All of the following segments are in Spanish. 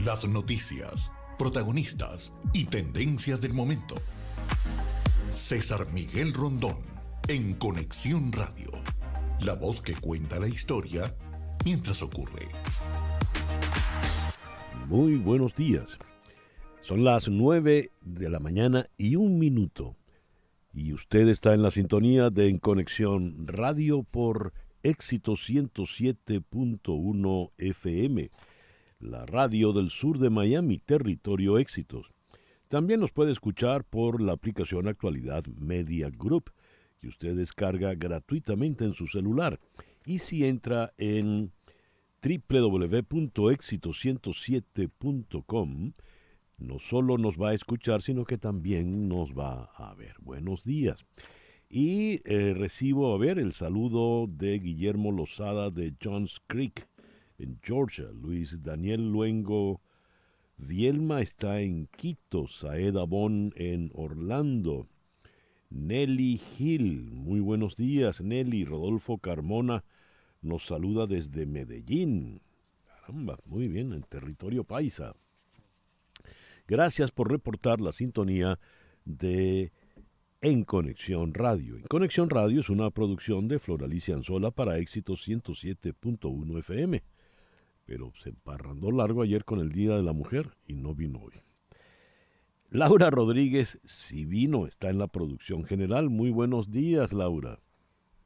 Las noticias, protagonistas y tendencias del momento. César Miguel Rondón, en Conexión Radio. La voz que cuenta la historia mientras ocurre. Muy buenos días. Son las 9 de la mañana y 1 minuto. Y usted está en la sintonía de En Conexión Radio por Éxito 107.1 FM, la radio del sur de Miami, territorio Éxitos. También nos puede escuchar por la aplicación Actualidad Media Group, que usted descarga gratuitamente en su celular. Y si entra en www.exito107.com, no solo nos va a escuchar, sino que también nos va a ver. Buenos días. Y recibo, el saludo de Guillermo Lozada de Johns Creek, en Georgia. Luis Daniel Luengo Vielma está en Quito. Saeda Bon en Orlando. Nelly Gil, muy buenos días, Nelly. Rodolfo Carmona nos saluda desde Medellín. Caramba, muy bien, en territorio paisa. Gracias por reportar la sintonía de En Conexión Radio. En Conexión Radio es una producción de Floralicia Anzola para Éxito 107.1 FM. Pero se emparrandó largo ayer con el Día de la Mujer y no vino hoy. Laura Rodríguez, si vino, está en la producción general. Muy buenos días, Laura.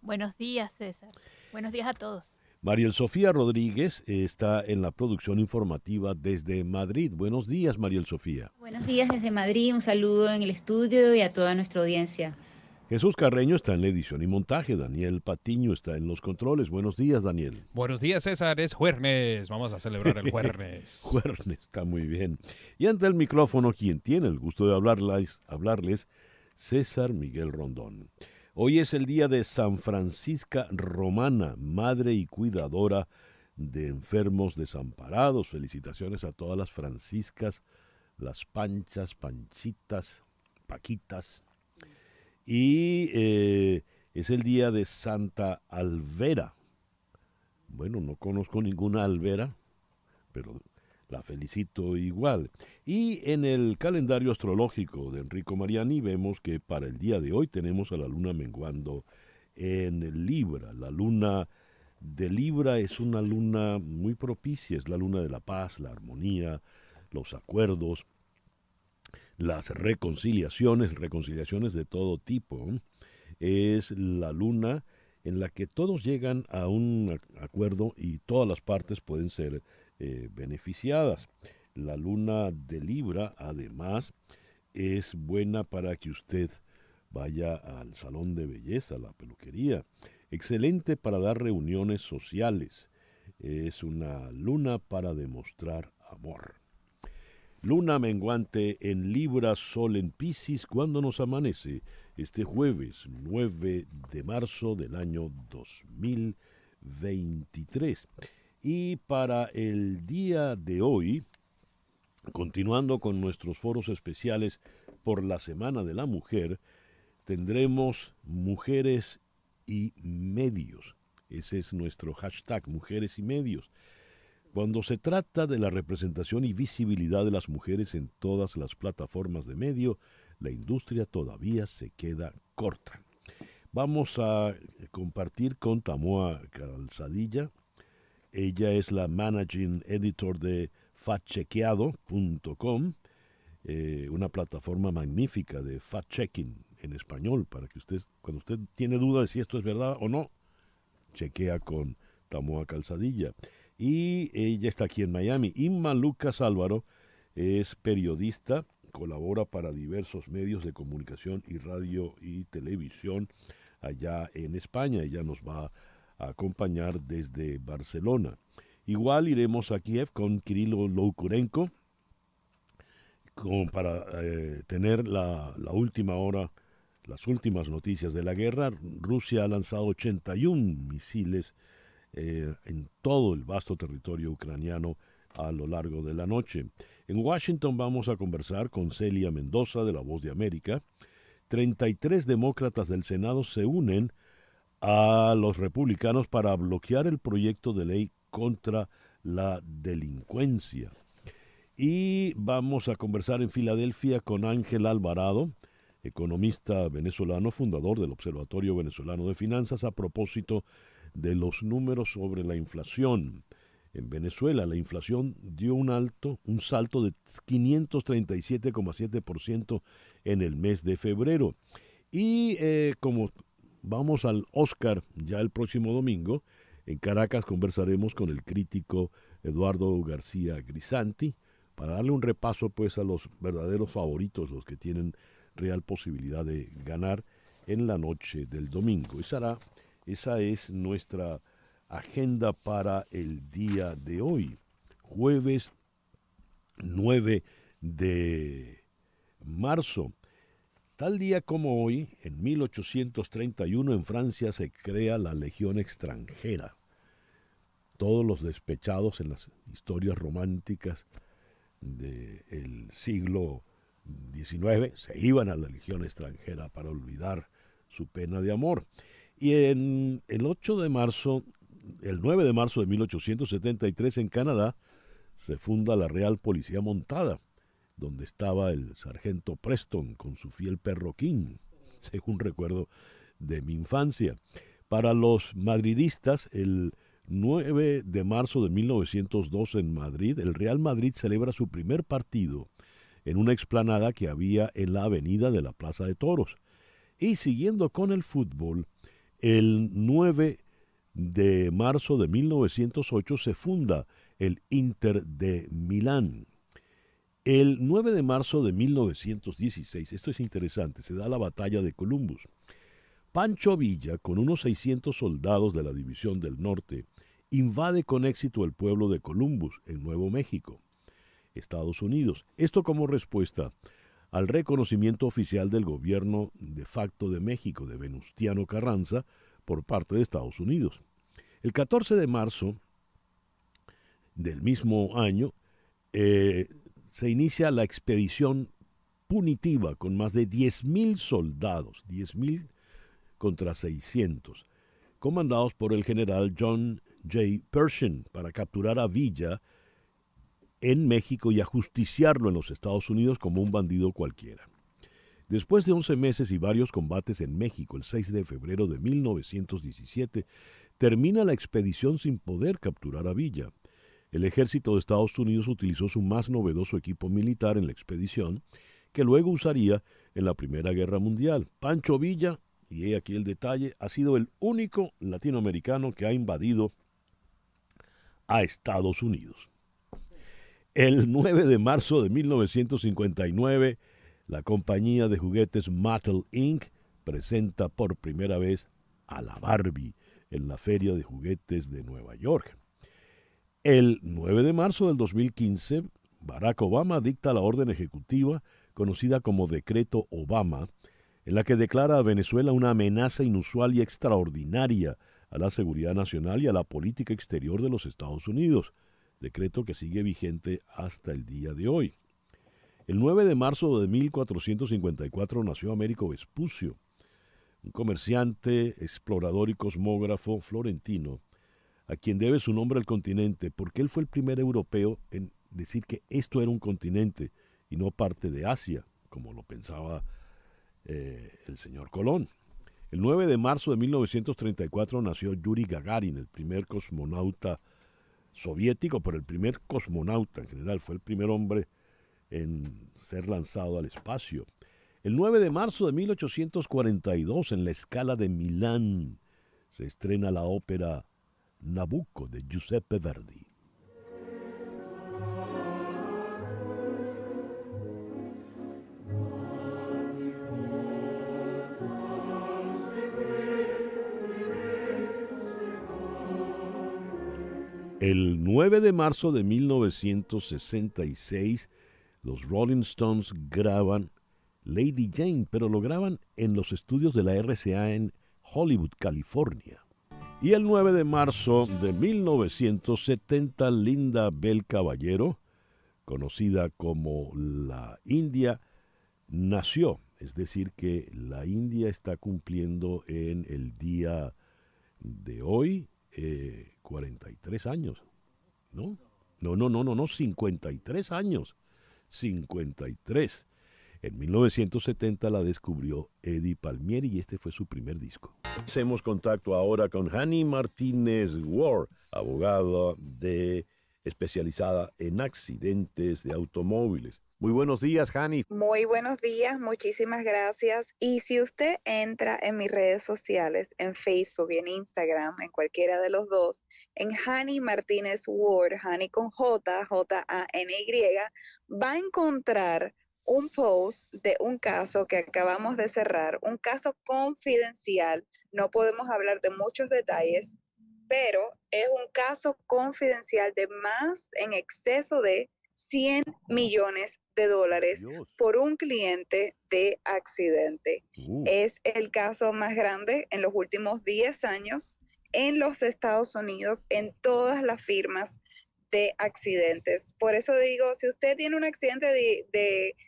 Buenos días, César. Buenos días a todos. Mariel Sofía Rodríguez está en la producción informativa desde Madrid. Buenos días, Mariel Sofía. Buenos días desde Madrid, un saludo en el estudio y a toda nuestra audiencia. Jesús Carreño está en la edición y montaje. Daniel Patiño está en los controles. Buenos días, Daniel. Buenos días, César. Es jueves. Vamos a celebrar el jueves. Jueves, está muy bien. Y ante el micrófono, quien tiene el gusto de hablarles, César Miguel Rondón. Hoy es el día de San Francisca Romana, madre y cuidadora de enfermos desamparados. Felicitaciones a todas las franciscas, las Panchas, Panchitas, Paquitas. Y es el día de Santa Alvera. Bueno, no conozco ninguna Alvera, pero la felicito igual. Y en el calendario astrológico de Enrico Mariani vemos que para el día de hoy tenemos a la luna menguando en Libra. La luna de Libra es una luna muy propicia, es la luna de la paz, la armonía, los acuerdos, las reconciliaciones de todo tipo. Es la luna en la que todos llegan a un acuerdo y todas las partes pueden ser beneficiadas. La luna de Libra, además, es buena para que usted vaya al salón de belleza, a la peluquería. Excelente para dar reuniones sociales. Es una luna para demostrar amor. Luna menguante en Libra, Sol en Piscis, cuando nos amanece este jueves 9 de marzo del año 2023. Y para el día de hoy, continuando con nuestros foros especiales por la Semana de la Mujer, tendremos Mujeres y Medios. Ese es nuestro hashtag, Mujeres y Medios. Cuando se trata de la representación y visibilidad de las mujeres en todas las plataformas de medio, la industria todavía se queda corta. Vamos a compartir con Tamoa Calzadilla. Ella es la Managing Editor de factchequeado.com, una plataforma magnífica de fact-checking en español, para que usted, cuando usted tiene duda de si esto es verdad o no, chequea con Tamoa Calzadilla. Y ella está aquí en Miami. Inma Lucas Álvaro es periodista, colabora para diversos medios de comunicación y radio y televisión allá en España. Ella nos va a acompañar desde Barcelona. Igual iremos a Kiev con Kirilo Loukurenko para tener la última hora, las últimas noticias de la guerra. Rusia ha lanzado 81 misiles en todo el vasto territorio ucraniano a lo largo de la noche. En Washington vamos a conversar con Celia Mendoza de La Voz de América. 33 demócratas del Senado se unen a los republicanos para bloquear el proyecto de ley contra la delincuencia. Y vamos a conversar en Filadelfia con Ángel Alvarado, economista venezolano, fundador del Observatorio Venezolano de Finanzas, a propósito de los números sobre la inflación. En Venezuela la inflación dio un salto de 537,7% en el mes de febrero. Y como vamos al Oscar ya el próximo domingo, en Caracas conversaremos con el crítico Eduardo García Grisanti para darle un repaso pues a los verdaderos favoritos, los que tienen real posibilidad de ganar en la noche del domingo. Esa es nuestra agenda para el día de hoy, jueves 9 de marzo. Tal día como hoy, en 1831, en Francia se crea la Legión extranjera. Todos los despechados en las historias románticas del siglo XIX se iban a la Legión extranjera para olvidar su pena de amor. Y en el 9 de marzo de 1873 en Canadá se funda la Real Policía Montada, donde estaba el sargento Preston con su fiel perro King, según recuerdo de mi infancia. Para los madridistas, el 9 de marzo de 1902 en Madrid, el Real Madrid celebra su primer partido en una explanada que había en la avenida de la Plaza de Toros. Y siguiendo con el fútbol, el 9 de marzo de 1908 se funda el Inter de Milán. El 9 de marzo de 1916, esto es interesante, se da la batalla de Columbus. Pancho Villa, con unos 600 soldados de la División del Norte, invade con éxito el pueblo de Columbus, en Nuevo México, Estados Unidos. Esto como respuesta al reconocimiento oficial del gobierno de facto de México, de Venustiano Carranza, por parte de Estados Unidos. El 14 de marzo del mismo año se inicia la expedición punitiva con más de 10,000 soldados, 10,000 contra 600, comandados por el general John J. Pershing, para capturar a Villa en México y ajusticiarlo en los Estados Unidos como un bandido cualquiera. Después de 11 meses y varios combates en México, el 6 de febrero de 1917, termina la expedición sin poder capturar a Villa. El ejército de Estados Unidos utilizó su más novedoso equipo militar en la expedición, que luego usaría en la Primera Guerra Mundial. Pancho Villa, y he aquí el detalle, ha sido el único latinoamericano que ha invadido a Estados Unidos. El 9 de marzo de 1959, la compañía de juguetes Mattel Inc. presenta por primera vez a la Barbie en la Feria de Juguetes de Nueva York. El 9 de marzo del 2015, Barack Obama dicta la orden ejecutiva conocida como Decreto Obama, en la que declara a Venezuela una amenaza inusual y extraordinaria a la seguridad nacional y a la política exterior de los Estados Unidos, decreto que sigue vigente hasta el día de hoy. El 9 de marzo de 1454 nació Américo Vespucio, un comerciante, explorador y cosmógrafo florentino, a quien debe su nombre al continente, porque él fue el primer europeo en decir que esto era un continente y no parte de Asia, como lo pensaba el señor Colón. El 9 de marzo de 1934 nació Yuri Gagarin, el primer cosmonauta soviético, pero el primer cosmonauta en general, fue el primer hombre en ser lanzado al espacio. El 9 de marzo de 1842, en la Scala de Milán, se estrena la ópera Nabucco de Giuseppe Verdi. El 9 de marzo de 1966, los Rolling Stones graban Lady Jane, pero lo graban en los estudios de la RCA en Hollywood, California. Y el 9 de marzo de 1970, Linda Bell Caballero, conocida como la India, nació. Es decir, que la India está cumpliendo en el día de hoy 43 años, ¿no? No, 53 años. 53. En 1970 la descubrió Eddie Palmieri y este fue su primer disco. Hacemos contacto ahora con Hani Martínez Ward, abogada especializada en accidentes de automóviles. Muy buenos días, Hani. Muy buenos días, muchísimas gracias. Y si usted entra en mis redes sociales, en Facebook y en Instagram, en cualquiera de los dos, en Hani Martínez Ward, Hani con J, J-A-N-Y, va a encontrar un post de un caso que acabamos de cerrar, un caso confidencial. No podemos hablar de muchos detalles, pero es un caso confidencial de más en exceso de $100 millones Dios. por un cliente de accidente. Es el caso más grande en los últimos 10 años en los Estados Unidos, en todas las firmas de accidentes. Por eso digo, si usted tiene un accidente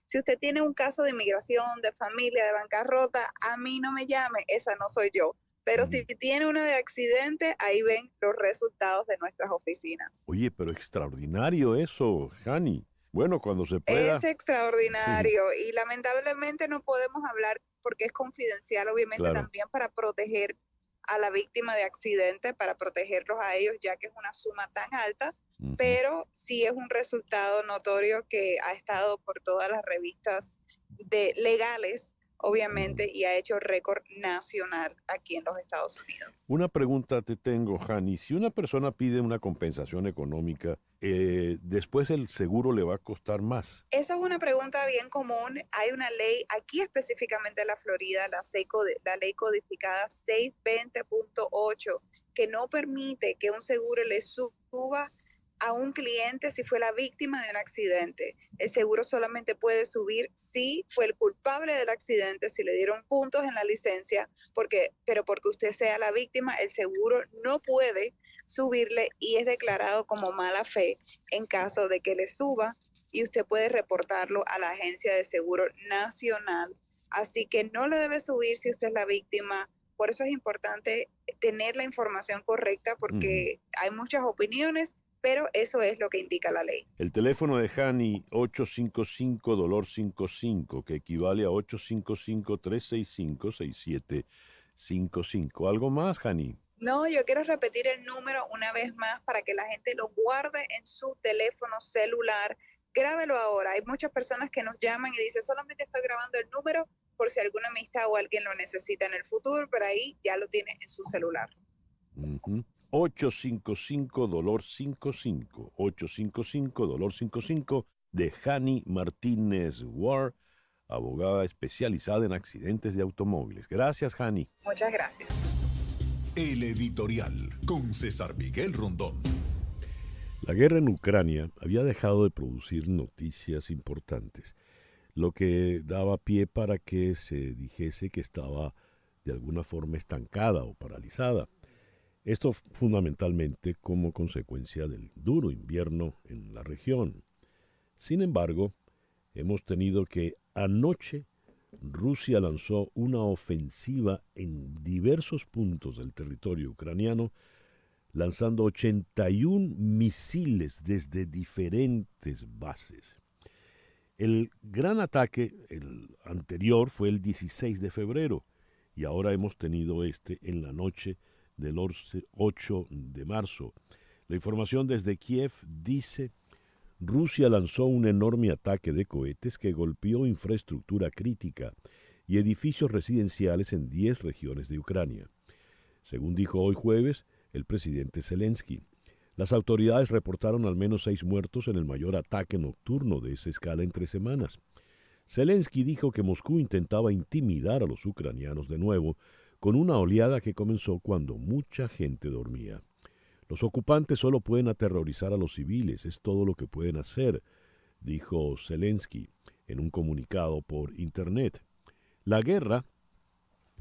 si usted tiene un caso de inmigración, de familia, de bancarrota, a mí no me llame, esa no soy yo. Pero si tiene una de accidente, ahí ven los resultados de nuestras oficinas. Oye, pero extraordinario eso, Hani. Bueno, cuando se pueda. Es extraordinario y lamentablemente no podemos hablar porque es confidencial, obviamente, Claro. También para proteger a la víctima de accidente, para protegerlos a ellos, ya que es una suma tan alta, pero sí es un resultado notorio que ha estado por todas las revistas legales, obviamente, y ha hecho récord nacional aquí en los Estados Unidos. Una pregunta te tengo, Hani. Si una persona pide una compensación económica, después el seguro le va a costar más. Eso es una pregunta bien común. Hay una ley, aquí específicamente en la Florida, la ley codificada 620.8, que no permite que un seguro le suba a un cliente si fue la víctima de un accidente. El seguro solamente puede subir si fue el culpable del accidente, si le dieron puntos en la licencia, pero porque usted sea la víctima, el seguro no puede subirle y es declarado como mala fe en caso de que le suba y usted puede reportarlo a la Agencia de Seguro Nacional. Así que no le debe subir si usted es la víctima. Por eso es importante tener la información correcta porque hay muchas opiniones, pero eso es lo que indica la ley. El teléfono de Hani, 855-DOLOR-55, que equivale a 855-365-6755. ¿Algo más, Hani? No, yo quiero repetir el número una vez más para que la gente lo guarde en su teléfono celular. Grábelo ahora. Hay muchas personas que nos llaman y dicen, solamente estoy grabando el número por si alguna amistad o alguien lo necesita en el futuro, pero ahí ya lo tiene en su celular. 855-DOLOR-55, 855-DOLOR-55 de Hani Martínez Ward, abogada especializada en accidentes de automóviles. Gracias, Hani. Muchas gracias. El editorial con César Miguel Rondón. La guerra en Ucrania había dejado de producir noticias importantes, lo que daba pie para que se dijese que estaba de alguna forma estancada o paralizada. Esto fundamentalmente como consecuencia del duro invierno en la región. Sin embargo, hemos tenido que anoche Rusia lanzó una ofensiva en diversos puntos del territorio ucraniano, lanzando 81 misiles desde diferentes bases. El gran ataque, el anterior, fue el 16 de febrero y ahora hemos tenido en la noche del 8 de marzo. La información desde Kiev dice: Rusia lanzó un enorme ataque de cohetes que golpeó infraestructura crítica y edificios residenciales en 10 regiones de Ucrania. Según dijo hoy jueves el presidente Zelensky, las autoridades reportaron al menos 6 muertos en el mayor ataque nocturno de esa escala en 3 semanas. Zelensky dijo que Moscú intentaba intimidar a los ucranianos de nuevo con una oleada que comenzó cuando mucha gente dormía. Los ocupantes solo pueden aterrorizar a los civiles, es todo lo que pueden hacer, dijo Zelensky en un comunicado por Internet. La guerra,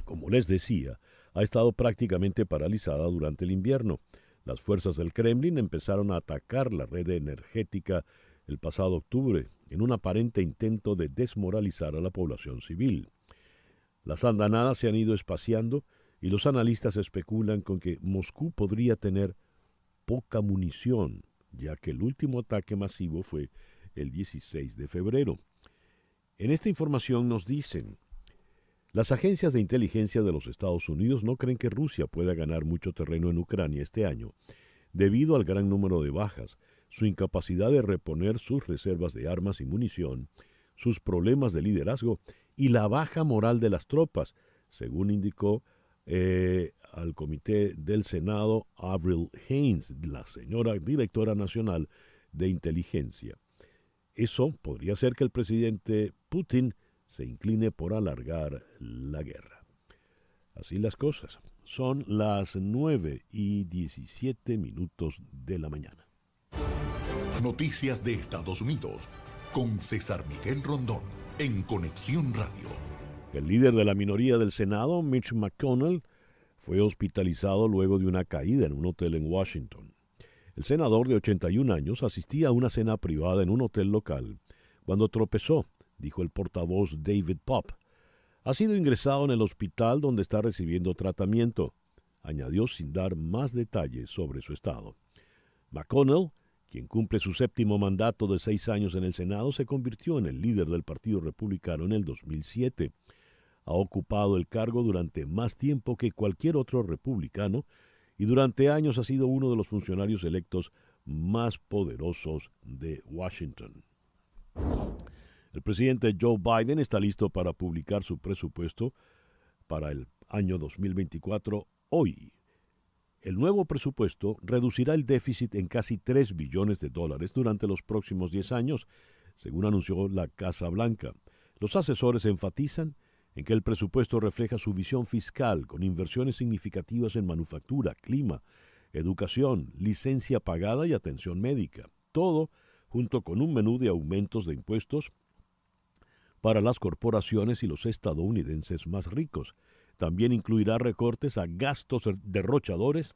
como les decía, ha estado prácticamente paralizada durante el invierno. Las fuerzas del Kremlin empezaron a atacar la red energética el pasado octubre, en un aparente intento de desmoralizar a la población civil. Las andanadas se han ido espaciando y los analistas especulan con que Moscú podría tener poca munición ya que el último ataque masivo fue el 16 de febrero. En esta información nos dicen, las agencias de inteligencia de los Estados Unidos no creen que Rusia pueda ganar mucho terreno en Ucrania este año, debido al gran número de bajas, su incapacidad de reponer sus reservas de armas y munición, sus problemas de liderazgo y la baja moral de las tropas, según indicó al comité del Senado Avril Haines, la señora directora nacional de inteligencia. Eso podría ser que el presidente Putin se incline por alargar la guerra. Así las cosas. Son las 9:17 de la mañana. Noticias de Estados Unidos con César Miguel Rondón en Conexión Radio. El líder de la minoría del Senado, Mitch McConnell, fue hospitalizado luego de una caída en un hotel en Washington. El senador de 81 años asistía a una cena privada en un hotel local cuando tropezó, dijo el portavoz David Pop. Ha sido ingresado en el hospital donde está recibiendo tratamiento, añadió sin dar más detalles sobre su estado. McConnell, quien cumple su 7º mandato de 6 años en el Senado, se convirtió en el líder del Partido Republicano en el 2007. Ha ocupado el cargo durante más tiempo que cualquier otro republicano y durante años ha sido uno de los funcionarios electos más poderosos de Washington. El presidente Joe Biden está listo para publicar su presupuesto para el año 2024 hoy. El nuevo presupuesto reducirá el déficit en casi $3 billones durante los próximos 10 años, según anunció la Casa Blanca. Los asesores enfatizan en que el presupuesto refleja su visión fiscal con inversiones significativas en manufactura, clima, educación, licencia pagada y atención médica. Todo junto con un menú de aumentos de impuestos para las corporaciones y los estadounidenses más ricos. También incluirá recortes a gastos derrochadores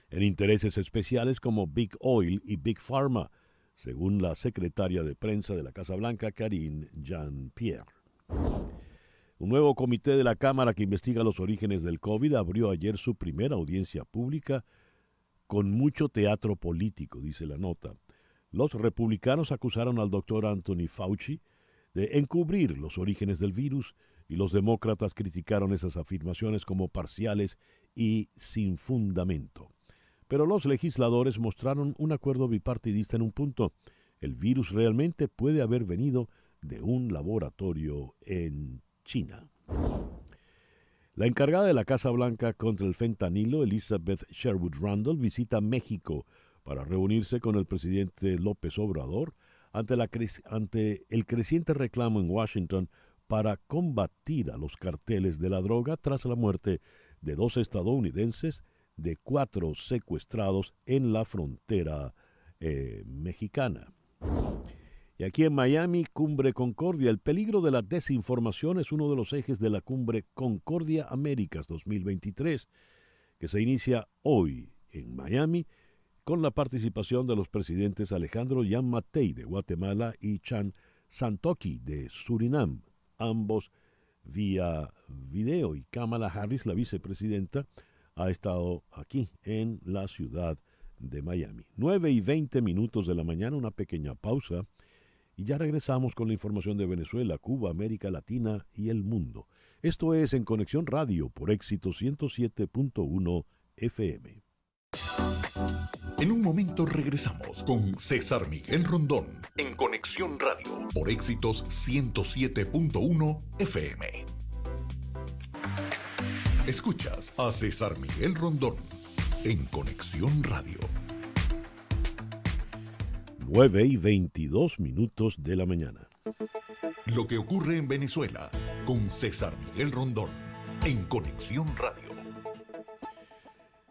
en intereses especiales como Big Oil y Big Pharma, según la secretaria de prensa de la Casa Blanca, Karine Jean-Pierre. Un nuevo comité de la Cámara que investiga los orígenes del COVID abrió ayer su primera audiencia pública con mucho teatro político, dice la nota. Los republicanos acusaron al doctor Anthony Fauci de encubrir los orígenes del virus y los demócratas criticaron esas afirmaciones como parciales y sin fundamento. Pero los legisladores mostraron un acuerdo bipartidista en un punto. El virus realmente puede haber venido de un laboratorio en China. La encargada de la Casa Blanca contra el fentanilo, Elizabeth Sherwood Randall, visita México para reunirse con el presidente López Obrador ante el creciente reclamo en Washington para combatir a los carteles de la droga tras la muerte de 2 estadounidenses, de 4 secuestrados en la frontera mexicana. Y aquí en Miami, Cumbre Concordia, el peligro de la desinformación es uno de los ejes de la Cumbre Concordia Américas 2023, que se inicia hoy en Miami con la participación de los presidentes Alejandro Yamatei de Guatemala y Chan Santoki de Surinam, ambos vía video, y Kamala Harris, la vicepresidenta, ha estado aquí en la ciudad de Miami. 9:20 de la mañana, una pequeña pausa. Y ya regresamos con la información de Venezuela, Cuba, América Latina y el mundo. Esto es En Conexión Radio por Éxito 107.1 FM. En un momento regresamos con César Miguel Rondón en Conexión Radio por Éxitos 107.1 FM. Escuchas a César Miguel Rondón en Conexión Radio. 9:22 de la mañana. Lo que ocurre en Venezuela con César Miguel Rondón en Conexión Radio.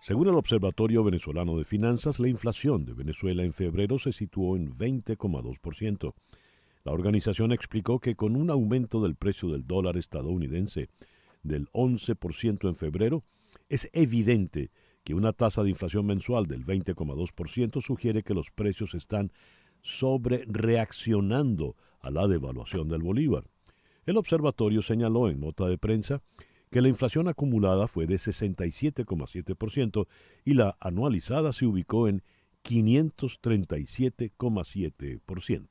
Según el Observatorio Venezolano de Finanzas, la inflación de Venezuela en febrero se situó en 20,2%. La organización explicó que con un aumento del precio del dólar estadounidense del 11% en febrero, es evidente que una tasa de inflación mensual del 20,2% sugiere que los precios están sobrereaccionando a la devaluación del bolívar. El observatorio señaló en nota de prensa que la inflación acumulada fue de 67,7% y la anualizada se ubicó en 537,7%.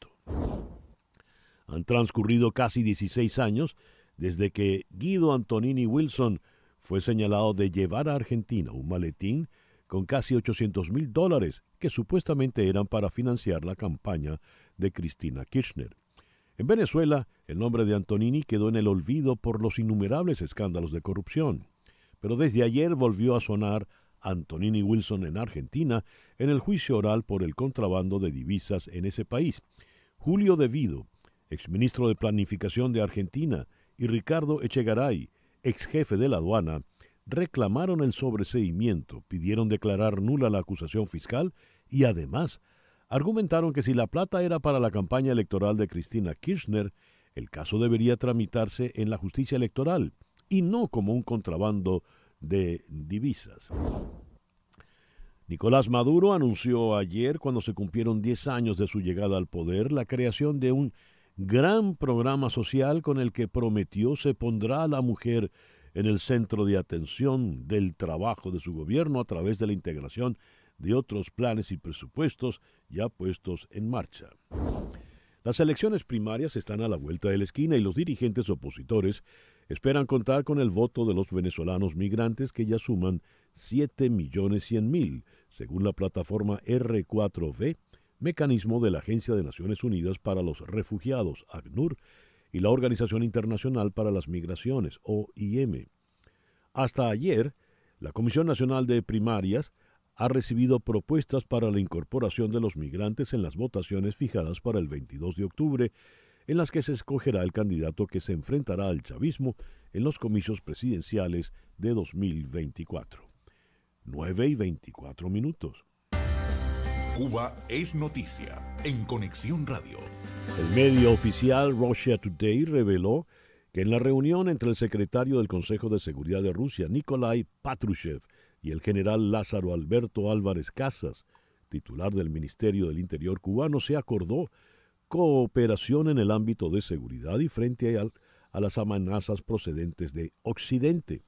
Han transcurrido casi 16 años desde que Guido Antonini Wilson fue señalado de llevar a Argentina un maletín con casi $800,000 que supuestamente eran para financiar la campaña de Cristina Kirchner. En Venezuela, el nombre de Antonini quedó en el olvido por los innumerables escándalos de corrupción. Pero desde ayer volvió a sonar Antonini Wilson en Argentina en el juicio oral por el contrabando de divisas en ese país. Julio De Vido, exministro de Planificación de Argentina, y Ricardo Echegaray, exjefe de la aduana, reclamaron el sobreseimiento, pidieron declarar nula la acusación fiscal y además argumentaron que si la plata era para la campaña electoral de Cristina Kirchner, el caso debería tramitarse en la justicia electoral y no como un contrabando de divisas. Nicolás Maduro anunció ayer, cuando se cumplieron 10 años de su llegada al poder, la creación de un gran programa social con el que prometió se pondrá a la mujer en el centro de atención del trabajo de su gobierno a través de la integración de otros planes y presupuestos ya puestos en marcha. Las elecciones primarias están a la vuelta de la esquina y los dirigentes opositores esperan contar con el voto de los venezolanos migrantes que ya suman 7.100.000, según la plataforma R4V, mecanismo de la Agencia de Naciones Unidas para los Refugiados, ACNUR, y la Organización Internacional para las Migraciones, OIM. Hasta ayer, la Comisión Nacional de Primarias ha recibido propuestas para la incorporación de los migrantes en las votaciones fijadas para el 22 de octubre, en las que se escogerá el candidato que se enfrentará al chavismo en los comicios presidenciales de 2024. 9:24. Cuba es noticia en Conexión Radio. El medio oficial Russia Today reveló que en la reunión entre el secretario del Consejo de Seguridad de Rusia, Nikolai Patrushev, y el general Lázaro Alberto Álvarez Casas, titular del Ministerio del Interior cubano, se acordó cooperación en el ámbito de seguridad y frente a las amenazas procedentes de Occidente.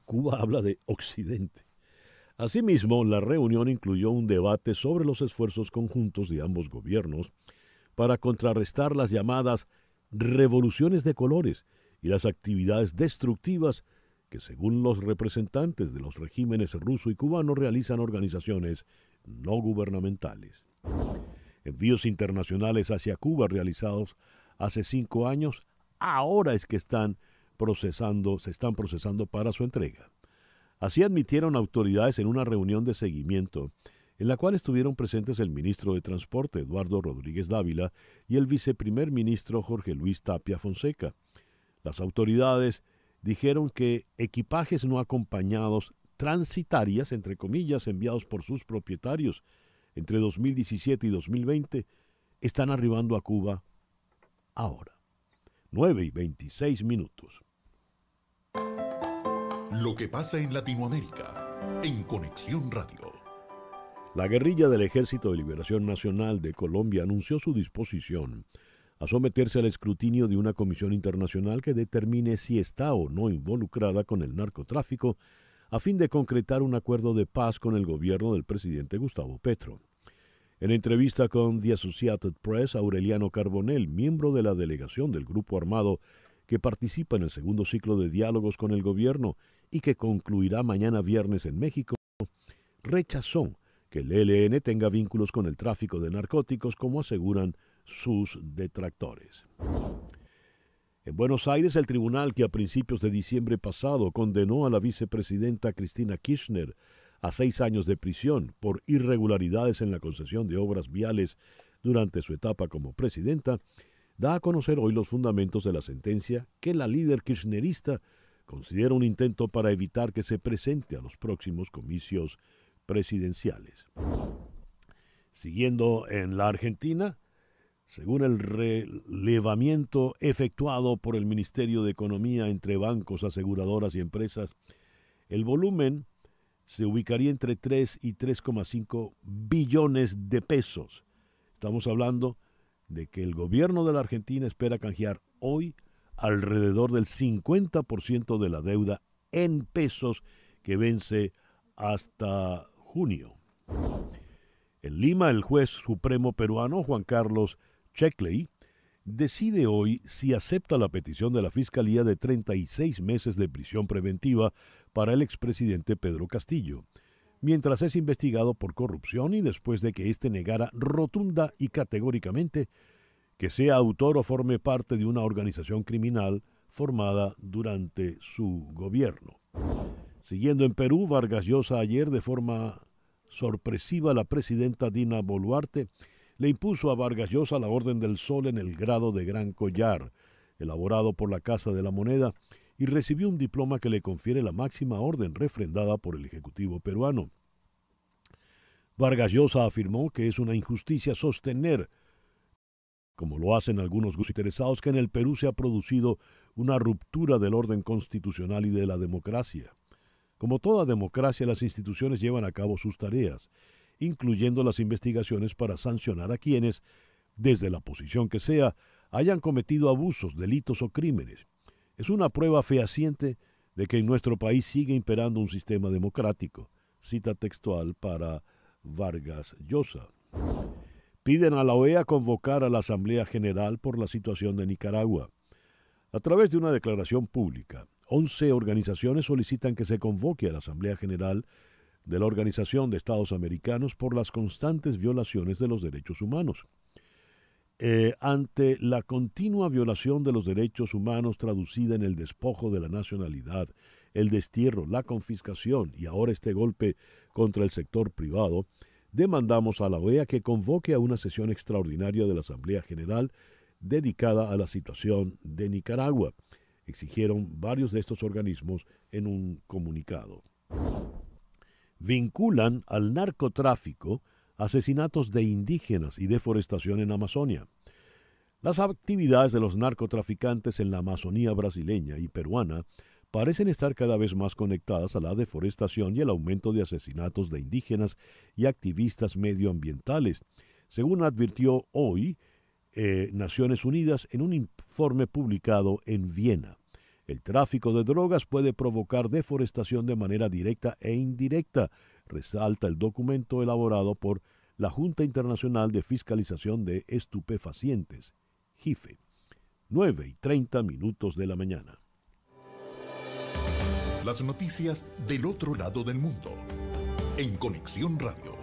Cuba habla de Occidente. Asimismo, la reunión incluyó un debate sobre los esfuerzos conjuntos de ambos gobiernos para contrarrestar las llamadas revoluciones de colores y las actividades destructivas que, según los representantes de los regímenes ruso y cubano, realizan organizaciones no gubernamentales. Envíos internacionales hacia Cuba realizados hace 5 años, ahora es que se están procesando para su entrega. Así admitieron autoridades en una reunión de seguimiento en la cual estuvieron presentes el ministro de Transporte, Eduardo Rodríguez Dávila, y el viceprimer ministro Jorge Luis Tapia Fonseca. Las autoridades dijeron que equipajes no acompañados transitarias, entre comillas, enviados por sus propietarios entre 2017 y 2020, están arribando a Cuba ahora. 9:26. Lo que pasa en Latinoamérica, en Conexión Radio. La guerrilla del Ejército de Liberación Nacional de Colombia anunció su disposición a someterse al escrutinio de una comisión internacional que determine si está o no involucrada con el narcotráfico a fin de concretar un acuerdo de paz con el gobierno del presidente Gustavo Petro. En entrevista con The Associated Press, Aureliano Carbonell, miembro de la delegación del Grupo Armado que participa en el segundo ciclo de diálogos con el gobierno y que concluirá mañana viernes en México, rechazó que el ELN tenga vínculos con el tráfico de narcóticos, como aseguran sus detractores. En Buenos Aires, el tribunal que a principios de diciembre pasado condenó a la vicepresidenta Cristina Kirchner a 6 años de prisión por irregularidades en la concesión de obras viales durante su etapa como presidenta, da a conocer hoy los fundamentos de la sentencia que la líder kirchnerista considera un intento para evitar que se presente a los próximos comicios presidenciales. Siguiendo en la Argentina, según el relevamiento efectuado por el Ministerio de Economía entre bancos, aseguradoras y empresas, el volumen se ubicaría entre 3 y 3,5 billones de pesos. Estamos hablando de que el gobierno de la Argentina espera canjear hoy alrededor del 50% de la deuda en pesos que vence hasta junio. En Lima, el juez supremo peruano Juan Carlos Checkley decide hoy si acepta la petición de la Fiscalía de 36 meses de prisión preventiva para el expresidente Pedro Castillo, mientras es investigado por corrupción y después de que éste negara rotunda y categóricamente que sea autor o forme parte de una organización criminal formada durante su gobierno. Siguiendo en Perú, Vargas Llosa ayer, de forma sorpresiva, la presidenta Dina Boluarte le impuso a Vargas Llosa la Orden del Sol en el grado de Gran Collar, elaborado por la Casa de la Moneda, y recibió un diploma que le confiere la máxima orden refrendada por el Ejecutivo peruano. Vargas Llosa afirmó que es una injusticia sostener, como lo hacen algunos interesados, que en el Perú se ha producido una ruptura del orden constitucional y de la democracia. Como toda democracia, las instituciones llevan a cabo sus tareas, incluyendo las investigaciones para sancionar a quienes, desde la posición que sea, hayan cometido abusos, delitos o crímenes. Es una prueba fehaciente de que en nuestro país sigue imperando un sistema democrático. Cita textual para Vargas Llosa. Piden a la OEA convocar a la Asamblea General por la situación de Nicaragua. A través de una declaración pública, 11 organizaciones solicitan que se convoque a la Asamblea General de la Organización de Estados Americanos por las constantes violaciones de los derechos humanos. Ante la continua violación de los derechos humanos traducida en el despojo de la nacionalidad, el destierro, la confiscación y ahora este golpe contra el sector privado, demandamos a la OEA que convoque a una sesión extraordinaria de la Asamblea General dedicada a la situación de Nicaragua, exigieron varios de estos organismos en un comunicado. Vinculan al narcotráfico asesinatos de indígenas y deforestación en Amazonia. Las actividades de los narcotraficantes en la Amazonía brasileña y peruana parecen estar cada vez más conectadas a la deforestación y el aumento de asesinatos de indígenas y activistas medioambientales, según advirtió hoy Naciones Unidas en un informe publicado en Viena. El tráfico de drogas puede provocar deforestación de manera directa e indirecta, resalta el documento elaborado por la Junta Internacional de Fiscalización de Estupefacientes, JIFE. 9:30 de la mañana. Las noticias del otro lado del mundo. En Conexión Radio.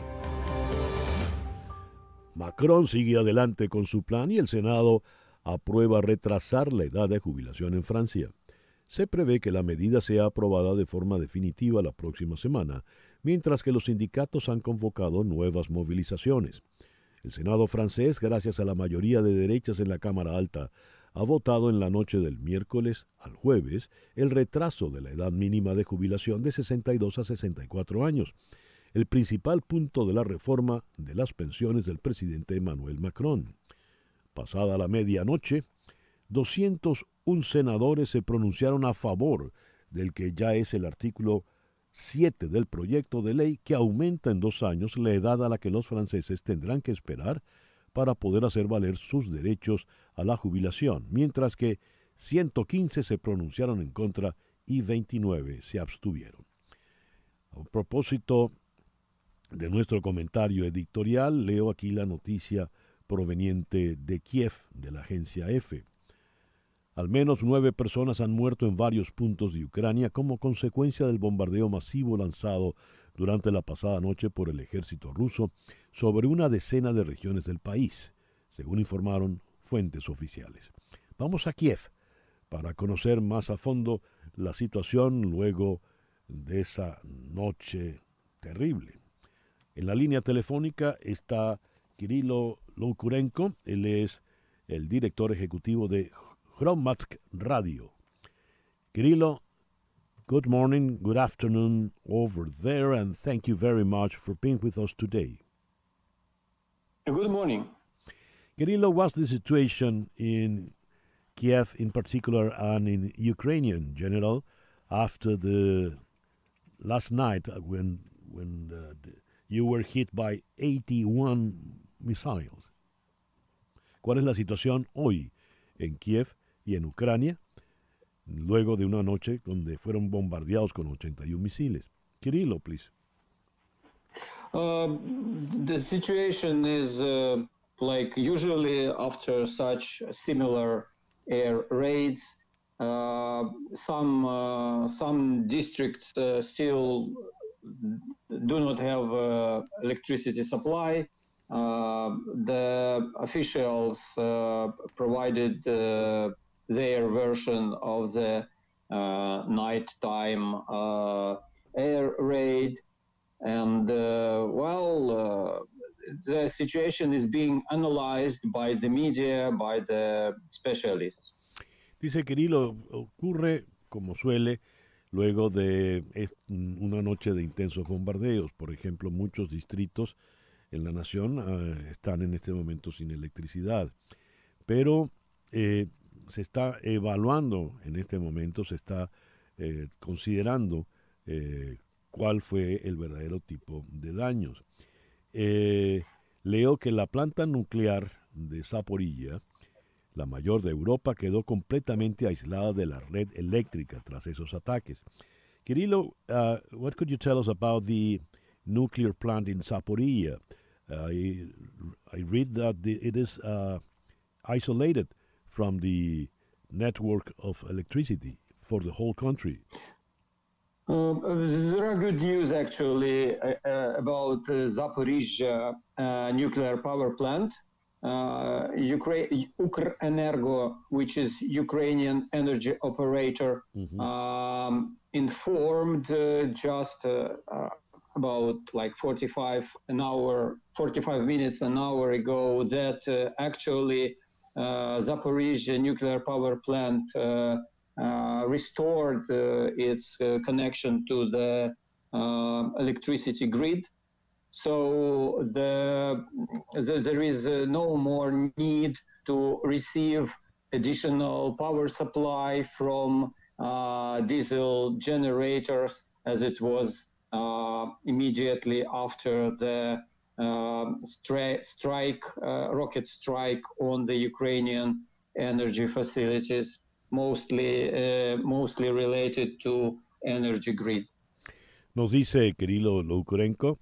Macron sigue adelante con su plan y el Senado aprueba retrasar la edad de jubilación en Francia. Se prevé que la medida sea aprobada de forma definitiva la próxima semana, mientras que los sindicatos han convocado nuevas movilizaciones. El Senado francés, gracias a la mayoría de derechas en la Cámara Alta, ha votado en la noche del miércoles al jueves el retraso de la edad mínima de jubilación de 62 a 64 años, el principal punto de la reforma de las pensiones del presidente Emmanuel Macron. Pasada la medianoche, 201 senadores se pronunciaron a favor del que ya es el artículo 7 del proyecto de ley que aumenta en 2 años la edad a la que los franceses tendrán que esperar para poder hacer valer sus derechos a la jubilación, mientras que 115 se pronunciaron en contra y 29 se abstuvieron. A propósito de nuestro comentario editorial, leo aquí la noticia proveniente de Kiev, de la agencia EFE. Al menos 9 personas han muerto en varios puntos de Ucrania como consecuencia del bombardeo masivo lanzado durante la pasada noche por el ejército ruso sobre una decena de regiones del país, según informaron fuentes oficiales. Vamos a Kiev para conocer más a fondo la situación luego de esa noche terrible. En la línea telefónica está Kirilo Loukurenko, él es el director ejecutivo de Hromadsk Radio. Kirilo, good morning, good afternoon over there, and thank you very much for being with us today. Good morning. Kirilo, what's the situation in Kiev in particular and in Ukraine in general after the last night when you were hit by 81 missiles? ¿Cuál es la situación hoy en Kiev y en Ucrania, luego de una noche donde fueron bombardeados con 81 misiles? Kirilo, please. The situation is like usually after such similar air raids, some districts still do not have electricity supply. The officials provided their version of the nighttime air raid. And the situation is being analyzed by the media, by the specialists. Dice Quirilo, ocurre como suele luego de una noche de intensos bombardeos. Por ejemplo, muchos distritos en la nación están en este momento sin electricidad. Pero se está evaluando en este momento, se está considerando cuál fue el verdadero tipo de daños. Leo que la planta nuclear de Zaporilla, la mayor de Europa, quedó completamente aislada de la red eléctrica tras esos ataques. Kirilo, what could you tell us about the nuclear plant in Zaporilla? I read that it is isolated from the network of electricity for the whole country. There are good news actually about Zaporizhzhia nuclear power plant. Ukrenergo, which is Ukrainian energy operator, informed just about like 45 minutes an hour ago that actually Zaporizhzhia nuclear power plant restored its connection to the electricity grid. So there is no more need to receive additional power supply from diesel generators, as it was immediately after the rocket strike on the Ukrainian energy facilities, mostly related to energy grid. Nos dice Kirilo Loukurenko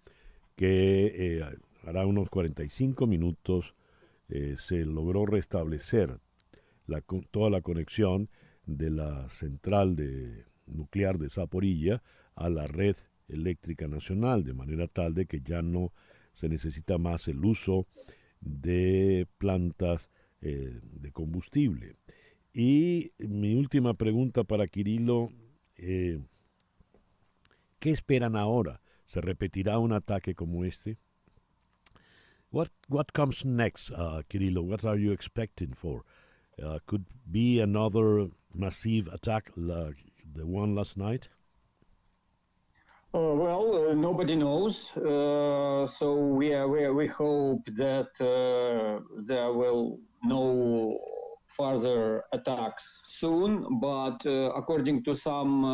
que hará unos 45 minutos se logró restablecer toda la conexión de la central nuclear de Zaporilla a la red eléctrica nacional, de manera tal de que ya no se necesita más el uso de plantas de combustible. Y mi última pregunta para Kirilo, ¿qué esperan ahora? ¿Se repetirá un ataque como este? What comes next, Kirilo? What are you expecting for? Could be another massive attack like the one last night? Nobody knows. So we hope that there will no further attacks soon. But according to some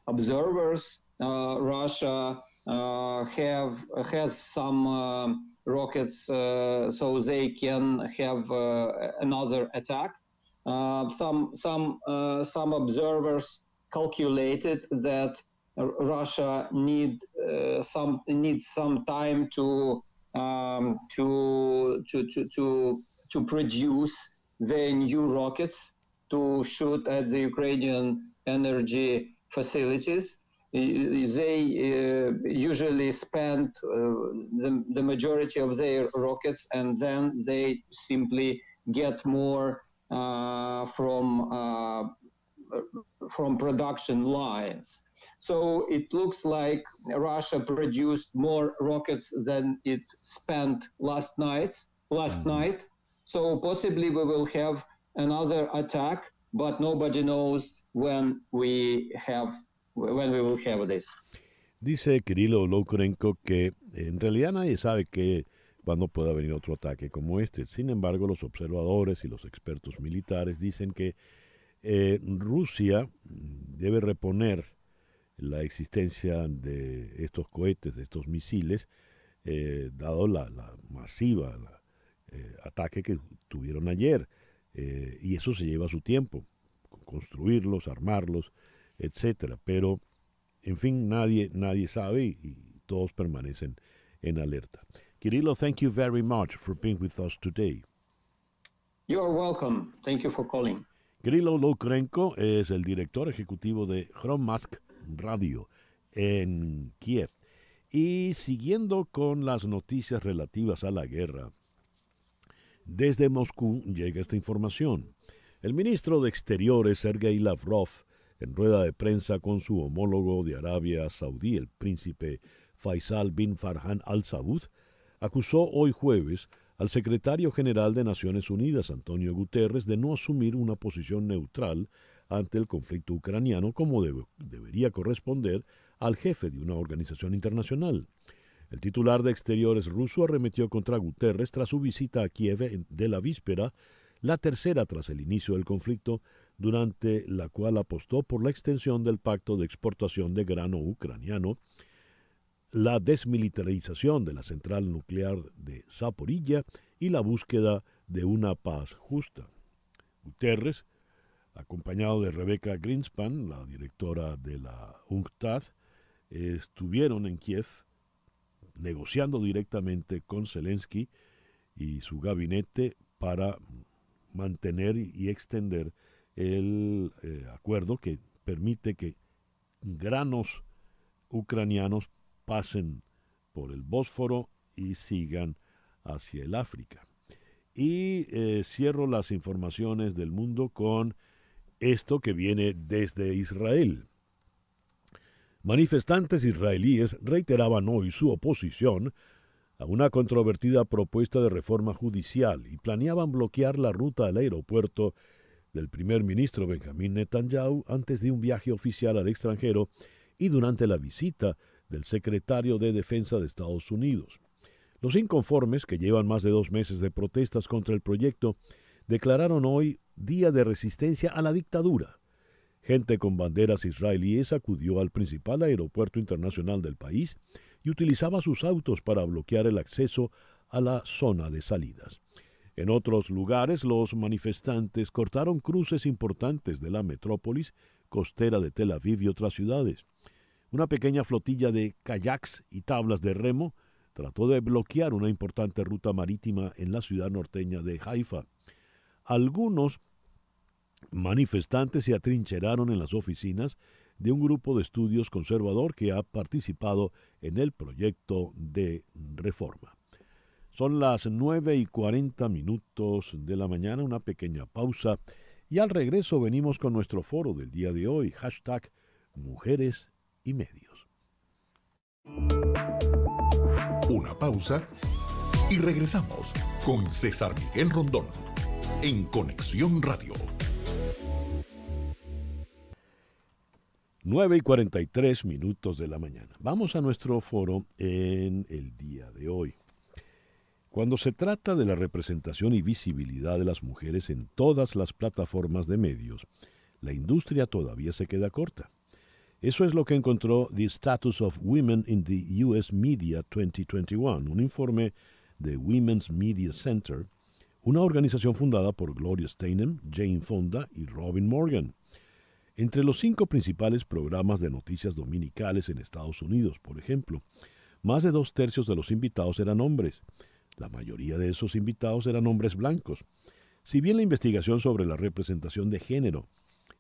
observers, Russia has some rockets, so they can have another attack. Some observers calculated that Russia needs some time to produce the new rockets to shoot at the Ukrainian energy facilities. They usually spend the majority of their rockets, and then they simply get more from production lines. So it looks like Russia produced more rockets than it spent last night. So possibly we will have another attack, but nobody knows when we will have this. Dice Kirilo Loukurenko que en realidad nadie sabe cuándo pueda venir otro ataque como este. Sin embargo, los observadores y los expertos militares dicen que Rusia debe reponer la existencia de estos cohetes, de estos misiles, dado la masiva ataque que tuvieron ayer. Y eso se lleva su tiempo, construirlos, armarlos, etcétera. Pero, en fin, nadie sabe y todos permanecen en alerta. Kirilo, thank you very much for being with us today. You are welcome. Thank you for calling. Kirilo Lourenko es el director ejecutivo de Hromadsk Radio en Kiev. Y siguiendo con las noticias relativas a la guerra, desde Moscú llega esta información. El ministro de Exteriores, Sergei Lavrov, en rueda de prensa con su homólogo de Arabia Saudí, el príncipe Faisal bin Farhan Al Saud, acusó hoy jueves al secretario general de Naciones Unidas, Antonio Guterres, de no asumir una posición neutral ante el conflicto ucraniano como debería corresponder al jefe de una organización internacional. El titular de Exteriores ruso arremetió contra Guterres tras su visita a Kiev de la víspera, la tercera tras el inicio del conflicto, durante la cual apostó por la extensión del pacto de exportación de grano ucraniano, la desmilitarización de la central nuclear de Zaporilla y la búsqueda de una paz justa. Guterres, acompañado de Rebecca Greenspan, la directora de la UNCTAD, estuvieron en Kiev negociando directamente con Zelensky y su gabinete para mantener y extender el acuerdo que permite que granos ucranianos pasen por el Bósforo y sigan hacia el África. Y cierro las informaciones del mundo con esto que viene desde Israel. Manifestantes israelíes reiteraban hoy su oposición a una controvertida propuesta de reforma judicial y planeaban bloquear la ruta al aeropuerto del primer ministro Benjamín Netanyahu antes de un viaje oficial al extranjero y durante la visita del secretario de Defensa de Estados Unidos. Los inconformes, que llevan más de 2 meses de protestas contra el proyecto, declararon hoy día de resistencia a la dictadura. Gente con banderas israelíes acudió al principal aeropuerto internacional del país y utilizaba sus autos para bloquear el acceso a la zona de salidas. En otros lugares, los manifestantes cortaron cruces importantes de la metrópolis costera de Tel Aviv y otras ciudades. Una pequeña flotilla de kayaks y tablas de remo trató de bloquear una importante ruta marítima en la ciudad norteña de Haifa. Algunos manifestantes se atrincheraron en las oficinas de un grupo de estudios conservador que ha participado en el proyecto de reforma. Son las 9:40 de la mañana, una pequeña pausa, y al regreso venimos con nuestro foro del día de hoy, #Mujeres y Medios. Una pausa y regresamos con César Miguel Rondón en Conexión Radio. 9:43 de la mañana. Vamos a nuestro foro en el día de hoy. Cuando se trata de la representación y visibilidad de las mujeres en todas las plataformas de medios, la industria todavía se queda corta. Eso es lo que encontró The Status of Women in the U.S. Media 2021, un informe de Women's Media Center, una organización fundada por Gloria Steinem, Jane Fonda y Robin Morgan. Entre los 5 principales programas de noticias dominicales en Estados Unidos, por ejemplo, más de 2/3 de los invitados eran hombres. La mayoría de esos invitados eran hombres blancos. Si bien la investigación sobre la representación de género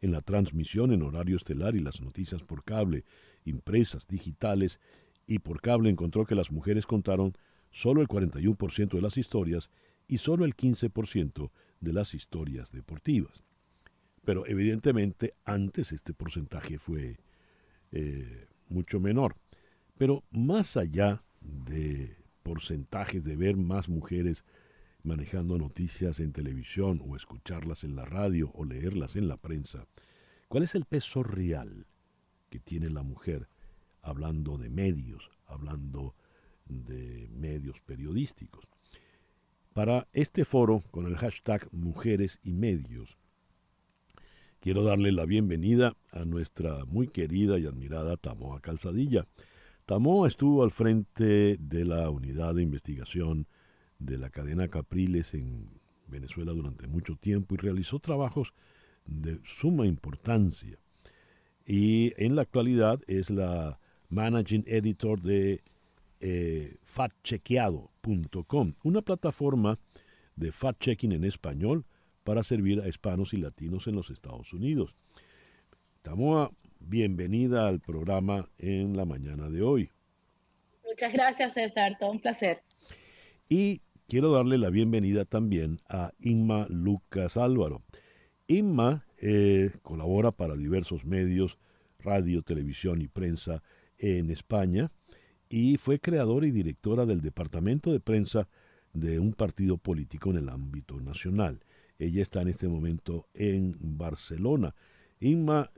en la transmisión en horario estelar y las noticias por cable, impresas, digitales y por cable encontró que las mujeres contaron solo el 41% de las historias y solo el 15% de las historias deportivas. Pero evidentemente antes este porcentaje fue mucho menor. Pero más allá de porcentajes de ver más mujeres manejando noticias en televisión o escucharlas en la radio o leerlas en la prensa, ¿cuál es el peso real que tiene la mujer hablando de medios periodísticos? Para este foro, con el #Mujeres y Medios, quiero darle la bienvenida a nuestra muy querida y admirada Tamoa Calzadilla. Tamoa estuvo al frente de la unidad de investigación de la cadena Capriles en Venezuela durante mucho tiempo y realizó trabajos de suma importancia. Y en la actualidad es la Managing Editor de factchequeado.com, una plataforma de fact-checking en español para servir a hispanos y latinos en los Estados Unidos. Tamoa, bienvenida al programa en la mañana de hoy. Muchas gracias, César. Todo un placer. Y quiero darle la bienvenida también a Inma Lucas Álvaro. Inma colabora para diversos medios, radio, televisión y prensa en España y fue creadora y directora del departamento de prensa de un partido político en el ámbito nacional. Ella está en este momento en Barcelona. Inma,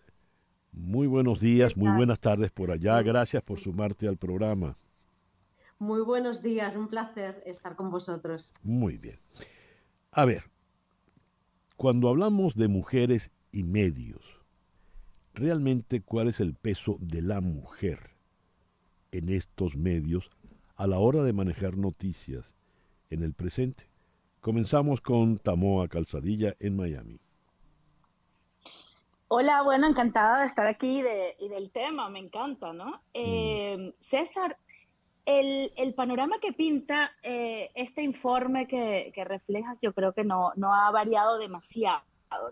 muy buenos días, muy buenas tardes por allá. Gracias por sumarte al programa. Muy buenos días, un placer estar con vosotros. Muy bien. A ver, cuando hablamos de mujeres y medios, realmente ¿cuál es el peso de la mujer en estos medios a la hora de manejar noticias en el presente? Comenzamos con Tamoa Calzadilla en Miami. Hola, bueno, encantada de estar aquí y del tema, me encanta, ¿no? César, el panorama que pinta este informe que reflejas, yo creo que no ha variado demasiado,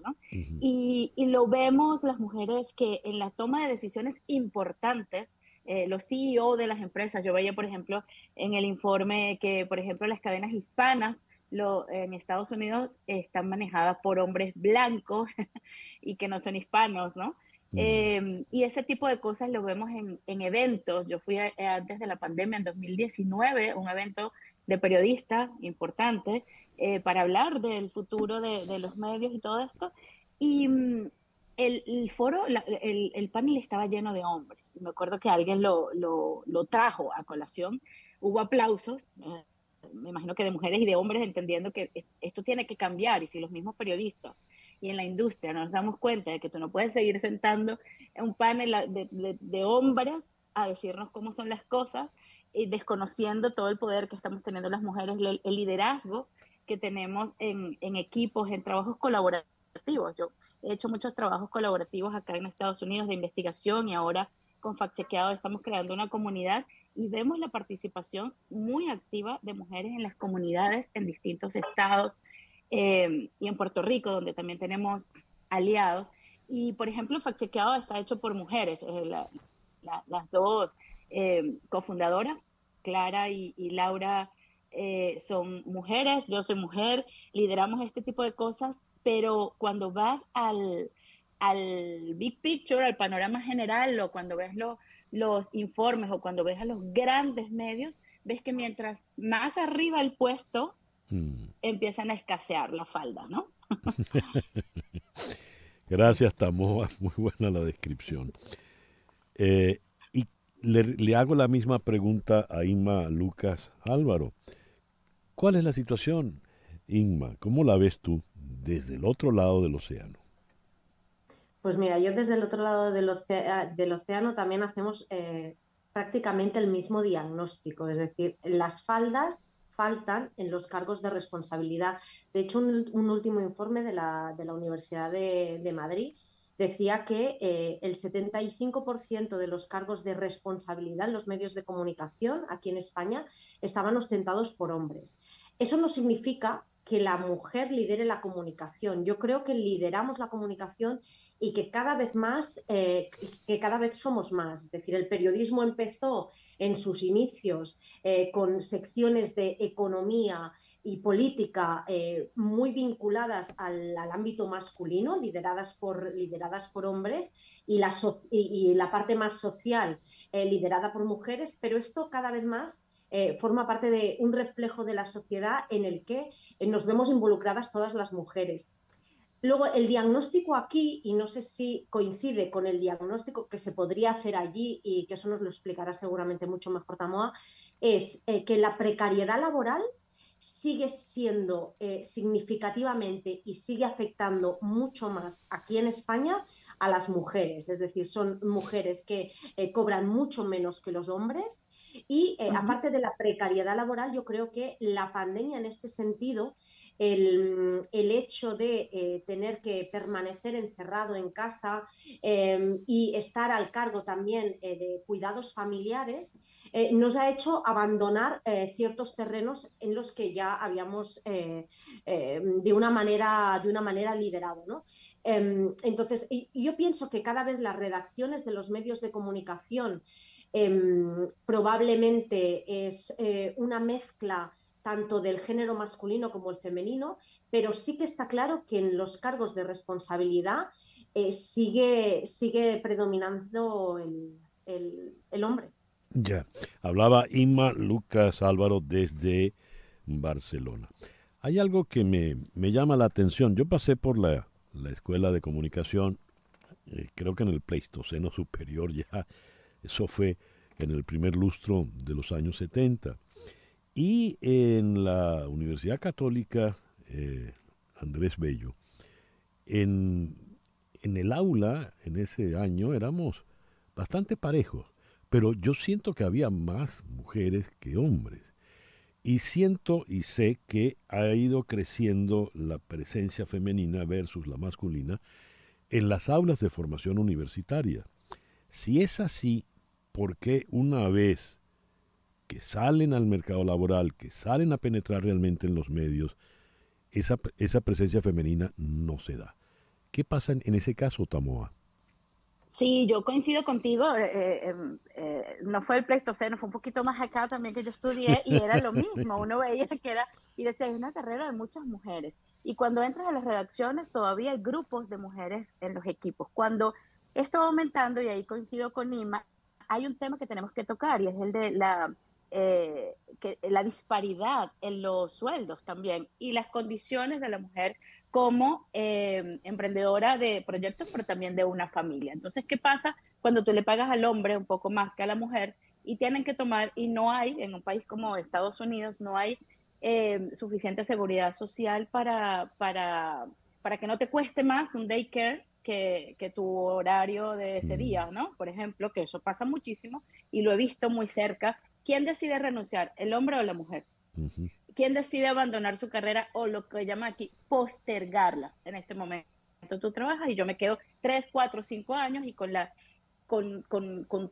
¿no? Y lo vemos las mujeres que en la toma de decisiones importantes, los CEO de las empresas, yo veía, por ejemplo, en el informe que, por ejemplo, las cadenas hispanas en Estados Unidos están manejadas por hombres blancos y que no son hispanos, ¿no? Y ese tipo de cosas lo vemos en eventos. Yo fui antes de la pandemia, en 2019, un evento de periodistas importante para hablar del futuro de los medios y todo esto. Y el foro, el panel estaba lleno de hombres. Y me acuerdo que alguien lo trajo a colación. Hubo aplausos, me imagino que de mujeres y de hombres, entendiendo que esto tiene que cambiar. Y si los mismos periodistas y en la industria nos damos cuenta de que tú no puedes seguir sentando en un panel de hombres a decirnos cómo son las cosas y desconociendo todo el poder que estamos teniendo las mujeres, el liderazgo que tenemos en equipos, en trabajos colaborativos. Yo he hecho muchos trabajos colaborativos acá en Estados Unidos de investigación y ahora con Fact Chequeado estamos creando una comunidad y vemos la participación muy activa de mujeres en las comunidades en distintos estados y en Puerto Rico, donde también tenemos aliados. Y, por ejemplo, Fact Chequeado está hecho por mujeres. Las dos cofundadoras, Clara y Laura, son mujeres, yo soy mujer, lideramos este tipo de cosas, pero cuando vas al big picture, al panorama general, o cuando ves los informes, o cuando ves a los grandes medios, ves que mientras más arriba el puesto, empiezan a escasear la falda, ¿no? Gracias, Tamoa, muy buena la descripción. Y le hago la misma pregunta a Inma Lucas Álvaro. ¿Cuál es la situación, Inma? ¿Cómo la ves tú desde el otro lado del océano? Pues mira, yo desde el otro lado del océano también hacemos prácticamente el mismo diagnóstico, es decir, las faldas faltan en los cargos de responsabilidad. De hecho, un último informe de la Universidad de Madrid decía que el 75% de los cargos de responsabilidad en los medios de comunicación aquí en España estaban ostentados por hombres. Eso no significa que la mujer lidere la comunicación. Yo creo que lideramos la comunicación y que cada vez más, que cada vez somos más. Es decir, el periodismo empezó en sus inicios con secciones de economía y política muy vinculadas al ámbito masculino, lideradas por hombres, y la parte más social liderada por mujeres, pero esto cada vez más forma parte de un reflejo de la sociedad en el que nos vemos involucradas todas las mujeres. Luego, el diagnóstico aquí, y no sé si coincide con el diagnóstico que se podría hacer allí, y que eso nos lo explicará seguramente mucho mejor Tamoa, es que la precariedad laboral sigue siendo significativamente y sigue afectando mucho más aquí en España a las mujeres. Es decir, son mujeres que cobran mucho menos que los hombres. Y aparte de la precariedad laboral, yo creo que la pandemia en este sentido el hecho de tener que permanecer encerrado en casa y estar al cargo también de cuidados familiares, nos ha hecho abandonar ciertos terrenos en los que ya habíamos de una manera liderado, ¿no? Entonces, yo pienso que cada vez las redacciones de los medios de comunicación probablemente es una mezcla tanto del género masculino como el femenino, pero sí que está claro que en los cargos de responsabilidad sigue predominando el hombre. Ya, hablaba Inma Lucas Álvaro desde Barcelona. Hay algo que me llama la atención. Yo pasé por la escuela de comunicación, creo que en el Pleistoceno superior ya, eso fue en el primer lustro de los años 70. Y en la Universidad Católica Andrés Bello, en el aula, en ese año, éramos bastante parejos, pero yo siento que había más mujeres que hombres. Y siento y sé que ha ido creciendo la presencia femenina versus la masculina en las aulas de formación universitaria. Si es así, ¿por qué una vez que salen al mercado laboral, que salen a penetrar realmente en los medios, esa presencia femenina no se da? ¿Qué pasa en ese caso, Tamoa? Sí, yo coincido contigo. No fue el Pleistoceno, fue un poquito más acá también que yo estudié y era lo mismo. Uno veía que era, y decía, es una carrera de muchas mujeres. Y cuando entras a las redacciones, todavía hay grupos de mujeres en los equipos. Cuando esto va aumentando, y ahí coincido con Nima, hay un tema que tenemos que tocar y es el de la disparidad en los sueldos también y las condiciones de la mujer como emprendedora de proyectos, pero también de una familia. Entonces, ¿qué pasa cuando tú le pagas al hombre un poco más que a la mujer y tienen que tomar, y no hay, en un país como Estados Unidos, no hay suficiente seguridad social para que no te cueste más un daycare que tu horario de ese día, ¿no? Por ejemplo, que eso pasa muchísimo y lo he visto muy cerca. ¿Quién decide renunciar, el hombre o la mujer? Uh-huh. ¿Quién decide abandonar su carrera o lo que llama aquí postergarla en este momento? Tú trabajas y yo me quedo 3, 4, 5 años y con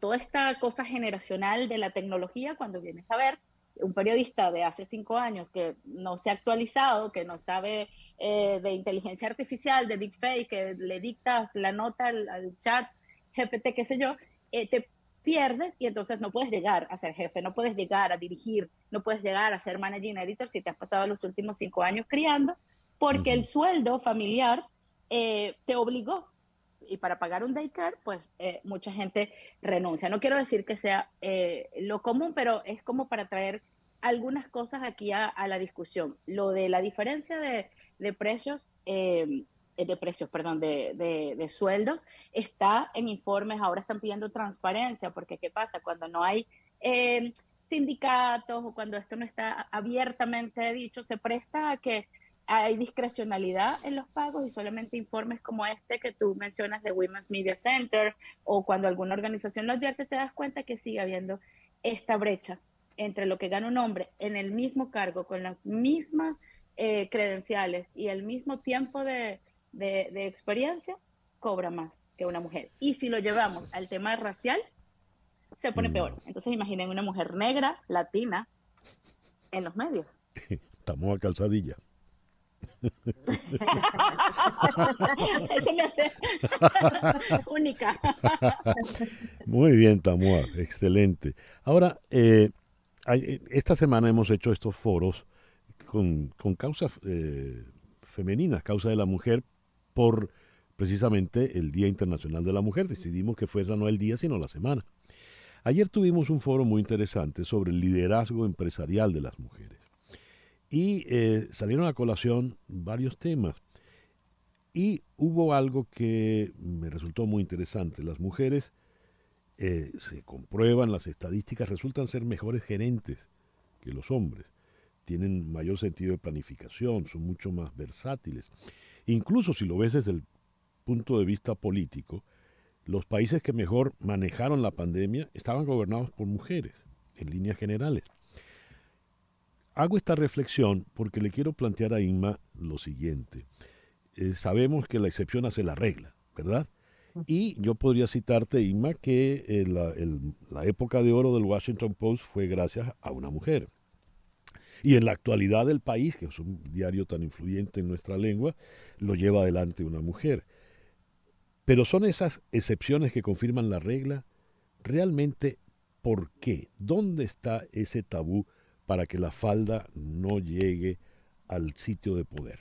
toda esta cosa generacional de la tecnología, cuando vienes a ver un periodista de hace 5 años que no se ha actualizado, que no sabe de inteligencia artificial, de deepfake, que le dictas la nota al chat GPT, qué sé yo, te pierdes y entonces no puedes llegar a ser jefe, no puedes llegar a dirigir, no puedes llegar a ser managing editor si te has pasado los últimos 5 años criando, porque el sueldo familiar te obligó. Y para pagar un daycare, pues mucha gente renuncia. No quiero decir que sea lo común, pero es como para traer algunas cosas aquí a la discusión. Lo de la diferencia de precios, de sueldos, está en informes. Ahora están pidiendo transparencia, porque ¿qué pasa? Cuando no hay sindicatos o cuando esto no está abiertamente dicho, se presta a que hay discrecionalidad en los pagos y solamente informes como este que tú mencionas de Women's Media Center o cuando alguna organización lo advierte, te das cuenta que sigue habiendo esta brecha entre lo que gana un hombre en el mismo cargo, con las mismas credenciales y el mismo tiempo de experiencia, cobra más que una mujer. Y si lo llevamos al tema racial, se pone peor. Entonces imaginen una mujer negra, latina, en los medios. Estamos a calzadilla. Eso me hace única. Muy bien, Tamoa, excelente. Ahora, esta semana hemos hecho estos foros con causas femeninas, causa de la mujer, por precisamente el Día Internacional de la Mujer. Decidimos que fuera no el día, sino la semana. Ayer tuvimos un foro muy interesante sobre el liderazgo empresarial de las mujeres. Y salieron a colación varios temas. Y hubo algo que me resultó muy interesante. Las mujeres, se comprueban las estadísticas, resultan ser mejores gerentes que los hombres. Tienen mayor sentido de planificación, son mucho más versátiles. Incluso si lo ves desde el punto de vista político, los países que mejor manejaron la pandemia estaban gobernados por mujeres, en líneas generales. hago esta reflexión porque le quiero plantear a Inma lo siguiente. Sabemos que la excepción hace la regla, ¿verdad? Y yo podría citarte, Inma, que la época de oro del Washington Post fue gracias a una mujer. Y en la actualidad del país, que es un diario tan influyente en nuestra lengua, lo lleva adelante una mujer. Pero son esas excepciones que confirman la regla. ¿Realmente por qué? ¿Dónde está ese tabú para que la falda no llegue al sitio de poder?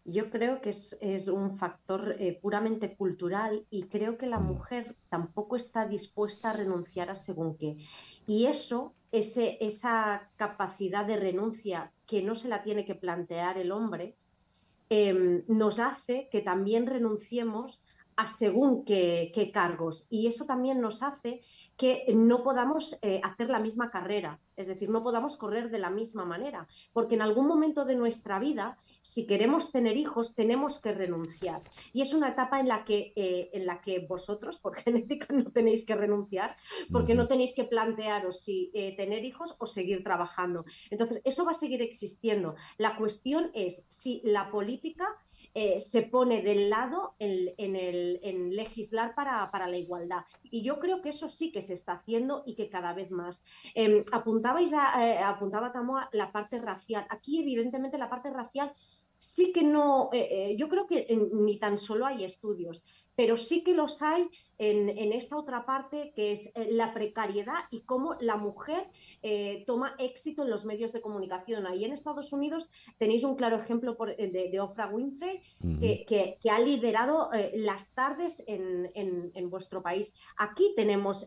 Yo creo que es un factor puramente cultural y creo que la mujer tampoco está dispuesta a renunciar a según qué. Y esa capacidad de renuncia que no se la tiene que plantear el hombre, nos hace que también renunciemos a según qué cargos. Y eso también nos hace que no podamos hacer la misma carrera, es decir, no podamos correr de la misma manera, porque en algún momento de nuestra vida, si queremos tener hijos, tenemos que renunciar. Y es una etapa en la que vosotros, por genética, no tenéis que renunciar, porque no tenéis que plantearos si tener hijos o seguir trabajando. Entonces, eso va a seguir existiendo. La cuestión es si la política se pone del lado en legislar para la igualdad. Y yo creo que eso sí que se está haciendo y que cada vez más. Apuntaba Tamoa la parte racial. Aquí, evidentemente, la parte racial sí que no, yo creo que ni tan solo hay estudios, pero sí que los hay en esta otra parte que es la precariedad y cómo la mujer toma éxito en los medios de comunicación. Ahí en Estados Unidos tenéis un claro ejemplo de Oprah Winfrey, que ha liderado las tardes en vuestro país. Aquí tenemos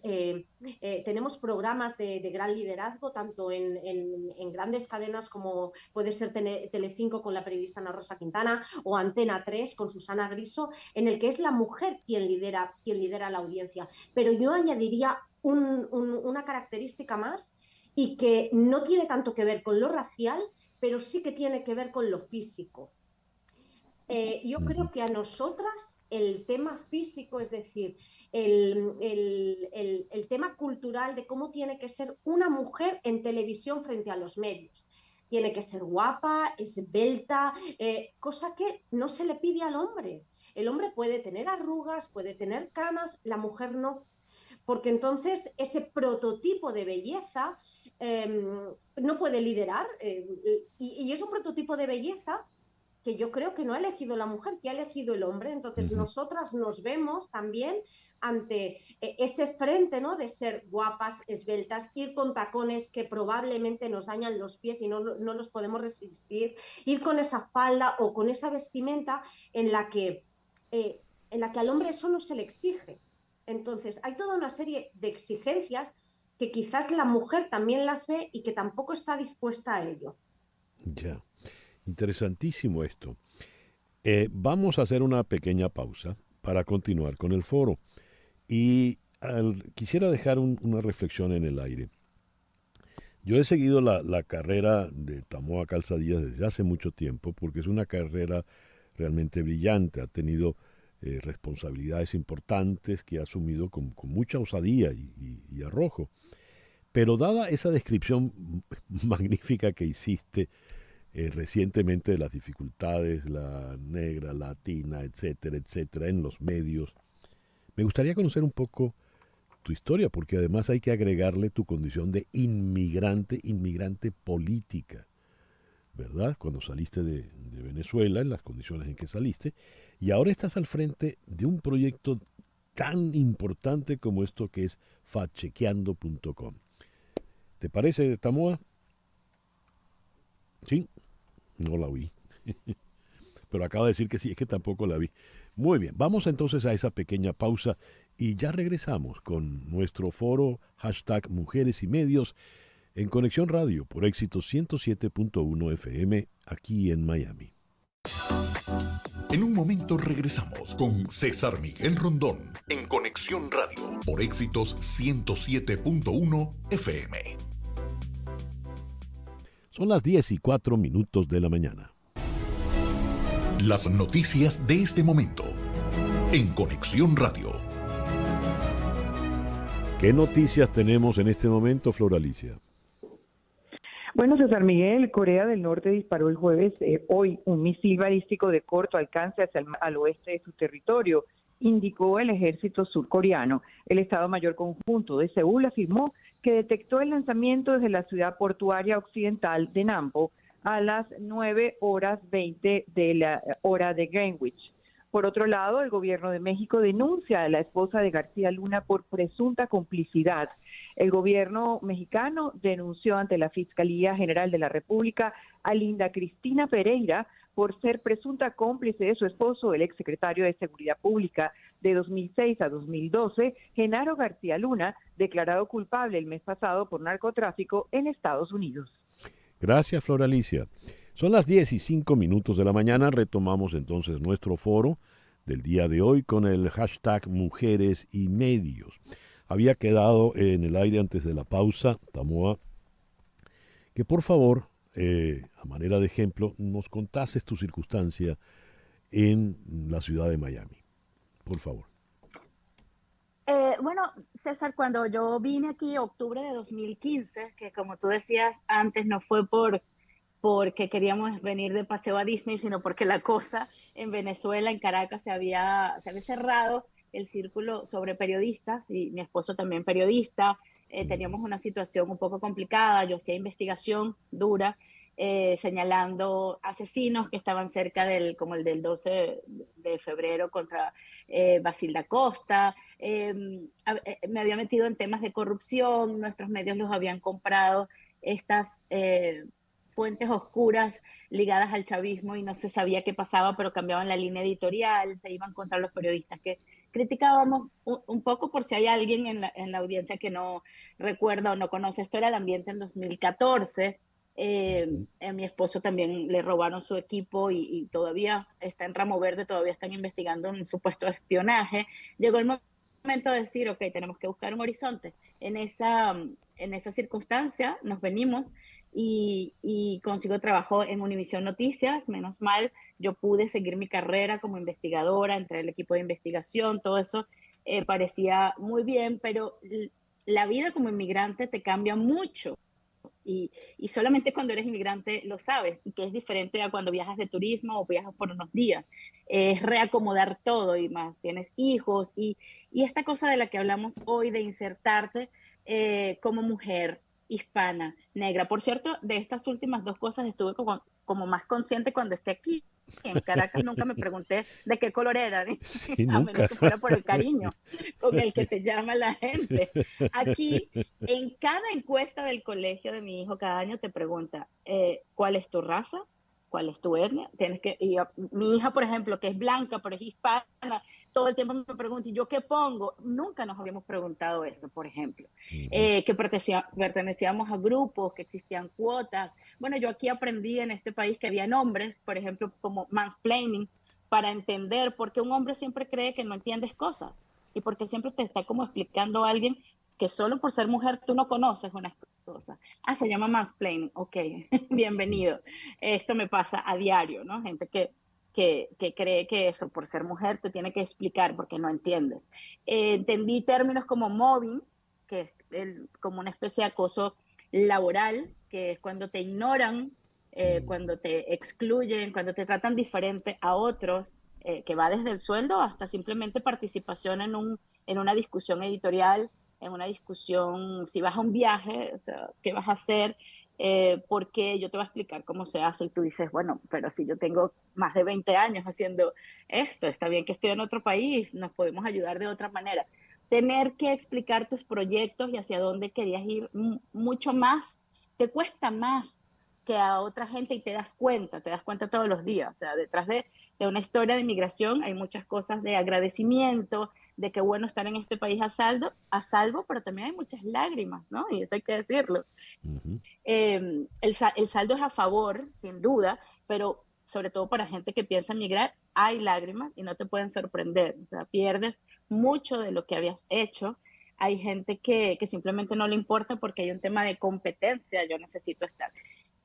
programas de gran liderazgo, tanto en grandes cadenas como puede ser Telecinco con la periodista Ana Rosa Quintana o Antena 3 con Susana Griso, en el que es la mujer quien lidera la audiencia. Pero yo añadiría una característica más y que no tiene tanto que ver con lo racial, pero sí que tiene que ver con lo físico. Yo creo que a nosotras el tema físico, es decir, el tema cultural de cómo tiene que ser una mujer en televisión frente a los medios. Tiene que ser guapa, esbelta, cosa que no se le pide al hombre. El hombre puede tener arrugas, puede tener canas, la mujer no. Porque entonces ese prototipo de belleza no puede liderar. Y es un prototipo de belleza que yo creo que no ha elegido la mujer, que ha elegido el hombre. Entonces nosotras nos vemos también ante ese frente, ¿no?, de ser guapas, esbeltas, ir con tacones que probablemente nos dañan los pies y no los podemos resistir, ir con esa falda o con esa vestimenta en la que al hombre eso no se le exige. Entonces hay toda una serie de exigencias que quizás la mujer también las ve y que tampoco está dispuesta a ello. Ya, interesantísimo esto. Vamos a hacer una pequeña pausa para continuar con el foro. Y quisiera dejar una reflexión en el aire. Yo he seguido la carrera de Tamoa Calzadillas desde hace mucho tiempo porque es una carrera realmente brillante. Ha tenido responsabilidades importantes que ha asumido con mucha osadía y arrojo. Pero dada esa descripción magnífica que hiciste recientemente de las dificultades, la negra, latina, etcétera, etcétera, en los medios, me gustaría conocer un poco tu historia, porque además hay que agregarle tu condición de inmigrante política, ¿verdad? Cuando saliste de Venezuela, en las condiciones en que saliste, y ahora estás al frente de un proyecto tan importante como esto que es factchequeando.com. ¿Te parece, Tamoa? Sí, no la oí. Pero acaba de decir que sí, es que tampoco la vi. Muy bien, vamos entonces a esa pequeña pausa y ya regresamos con nuestro foro #Mujeres y Medios en Conexión Radio por Éxito 107.1 FM aquí en Miami. En un momento regresamos con César Miguel Rondón en Conexión Radio por Éxitos 107.1 FM. Son las 10:04 de la mañana. Las noticias de este momento en Conexión Radio. ¿Qué noticias tenemos en este momento, Flor Alicia? Bueno, César Miguel, Corea del Norte disparó el jueves, hoy, un misil balístico de corto alcance hacia al oeste de su territorio, indicó el ejército surcoreano. El Estado Mayor Conjunto de Seúl afirmó que detectó el lanzamiento desde la ciudad portuaria occidental de Nampo a las 9:20 de la hora de Greenwich. Por otro lado, el gobierno de México denuncia a la esposa de García Luna por presunta complicidad. El gobierno mexicano denunció ante la Fiscalía General de la República a Linda Cristina Pereira por ser presunta cómplice de su esposo, el exsecretario de Seguridad Pública de 2006 a 2012, Genaro García Luna, declarado culpable el mes pasado por narcotráfico en Estados Unidos. Gracias, Flor Alicia. Son las 10:05 de la mañana. Retomamos entonces nuestro foro del día de hoy con el hashtag Mujeres y Medios. Había quedado en el aire antes de la pausa, Tamoa, que por favor, a manera de ejemplo, nos contases tu circunstancia en la ciudad de Miami. Por favor. Bueno, César, cuando yo vine aquí en octubre de 2015, que como tú decías antes, no fue porque queríamos venir de paseo a Disney, sino porque la cosa en Venezuela, en Caracas, se había cerrado el círculo sobre periodistas, y mi esposo también periodista. Teníamos una situación un poco complicada. Yo hacía investigación dura, señalando asesinos que estaban cerca como el del 12 de febrero contra Basilda Costa. Me había metido en temas de corrupción. Nuestros medios los habían comprado estas fuentes oscuras ligadas al chavismo, y no se sabía qué pasaba, pero cambiaban la línea editorial, se iban contra los periodistas que criticábamos. Un poco, por si hay alguien en la audiencia que no recuerda o no conoce, esto era el ambiente en 2014. A mi esposo también le robaron su equipo y todavía está en ramo verde, todavía están investigando un supuesto espionaje. Llegó el momento de decir, ok, tenemos que buscar un horizonte. En esa circunstancia nos venimos y consigo trabajo en Univisión Noticias. Menos mal, yo pude seguir mi carrera como investigadora, entré al equipo de investigación, todo eso parecía muy bien, pero la vida como inmigrante te cambia mucho. Y solamente cuando eres inmigrante lo sabes, y que es diferente a cuando viajas de turismo o viajas por unos días. Es reacomodar todo, y más tienes hijos, y esta cosa de la que hablamos hoy, de insertarte como mujer hispana, negra. Por cierto, de estas últimas dos cosas estuve como más consciente cuando esté aquí. En Caracas nunca me pregunté de qué color era, Sí, a nunca. menos que fuera por el cariño con el que te llama la gente. Aquí, en cada encuesta del colegio de mi hijo, cada año te pregunta, ¿cuál es tu raza? ¿Cuál es tu etnia? Mi hija, por ejemplo, que es blanca, pero es hispana, todo el tiempo me pregunta, ¿y yo qué pongo? Nunca nos habíamos preguntado eso, por ejemplo. Que pertenecíamos a grupos, que existían cuotas. Bueno, yo aquí aprendí en este país que había nombres, por ejemplo, como mansplaining, para entender por qué un hombre siempre cree que no entiendes cosas, y porque siempre te está como explicando a alguien que solo por ser mujer tú no conoces unas cosas. Se llama mansplaining. Ok, bienvenido. Esto me pasa a diario, ¿no? Gente que cree que eso, por ser mujer, te tiene que explicar porque no entiendes. Entendí términos como mobbing, que es como una especie de acoso laboral, que es cuando te ignoran, cuando te excluyen, cuando te tratan diferente a otros, que va desde el sueldo hasta simplemente participación en una discusión editorial, en una discusión, si vas a un viaje, o sea, ¿qué vas a hacer? Porque yo te voy a explicar cómo se hace, y tú dices, bueno, pero si yo tengo más de 20 años haciendo esto, está bien que estoy en otro país, nos podemos ayudar de otra manera. Tener que explicar tus proyectos y hacia dónde querías ir mucho más, te cuesta más que a otra gente, y te das cuenta todos los días. O sea, detrás de una historia de inmigración hay muchas cosas de agradecimiento, de qué bueno estar en este país a salvo, pero también hay muchas lágrimas, ¿no? Y eso hay que decirlo. El saldo es a favor, sin duda, pero sobre todo para gente que piensa en migrar, hay lágrimas y no te pueden sorprender. O sea, pierdes mucho de lo que habías hecho. Hay gente que simplemente no le importa porque hay un tema de competencia, yo necesito estar.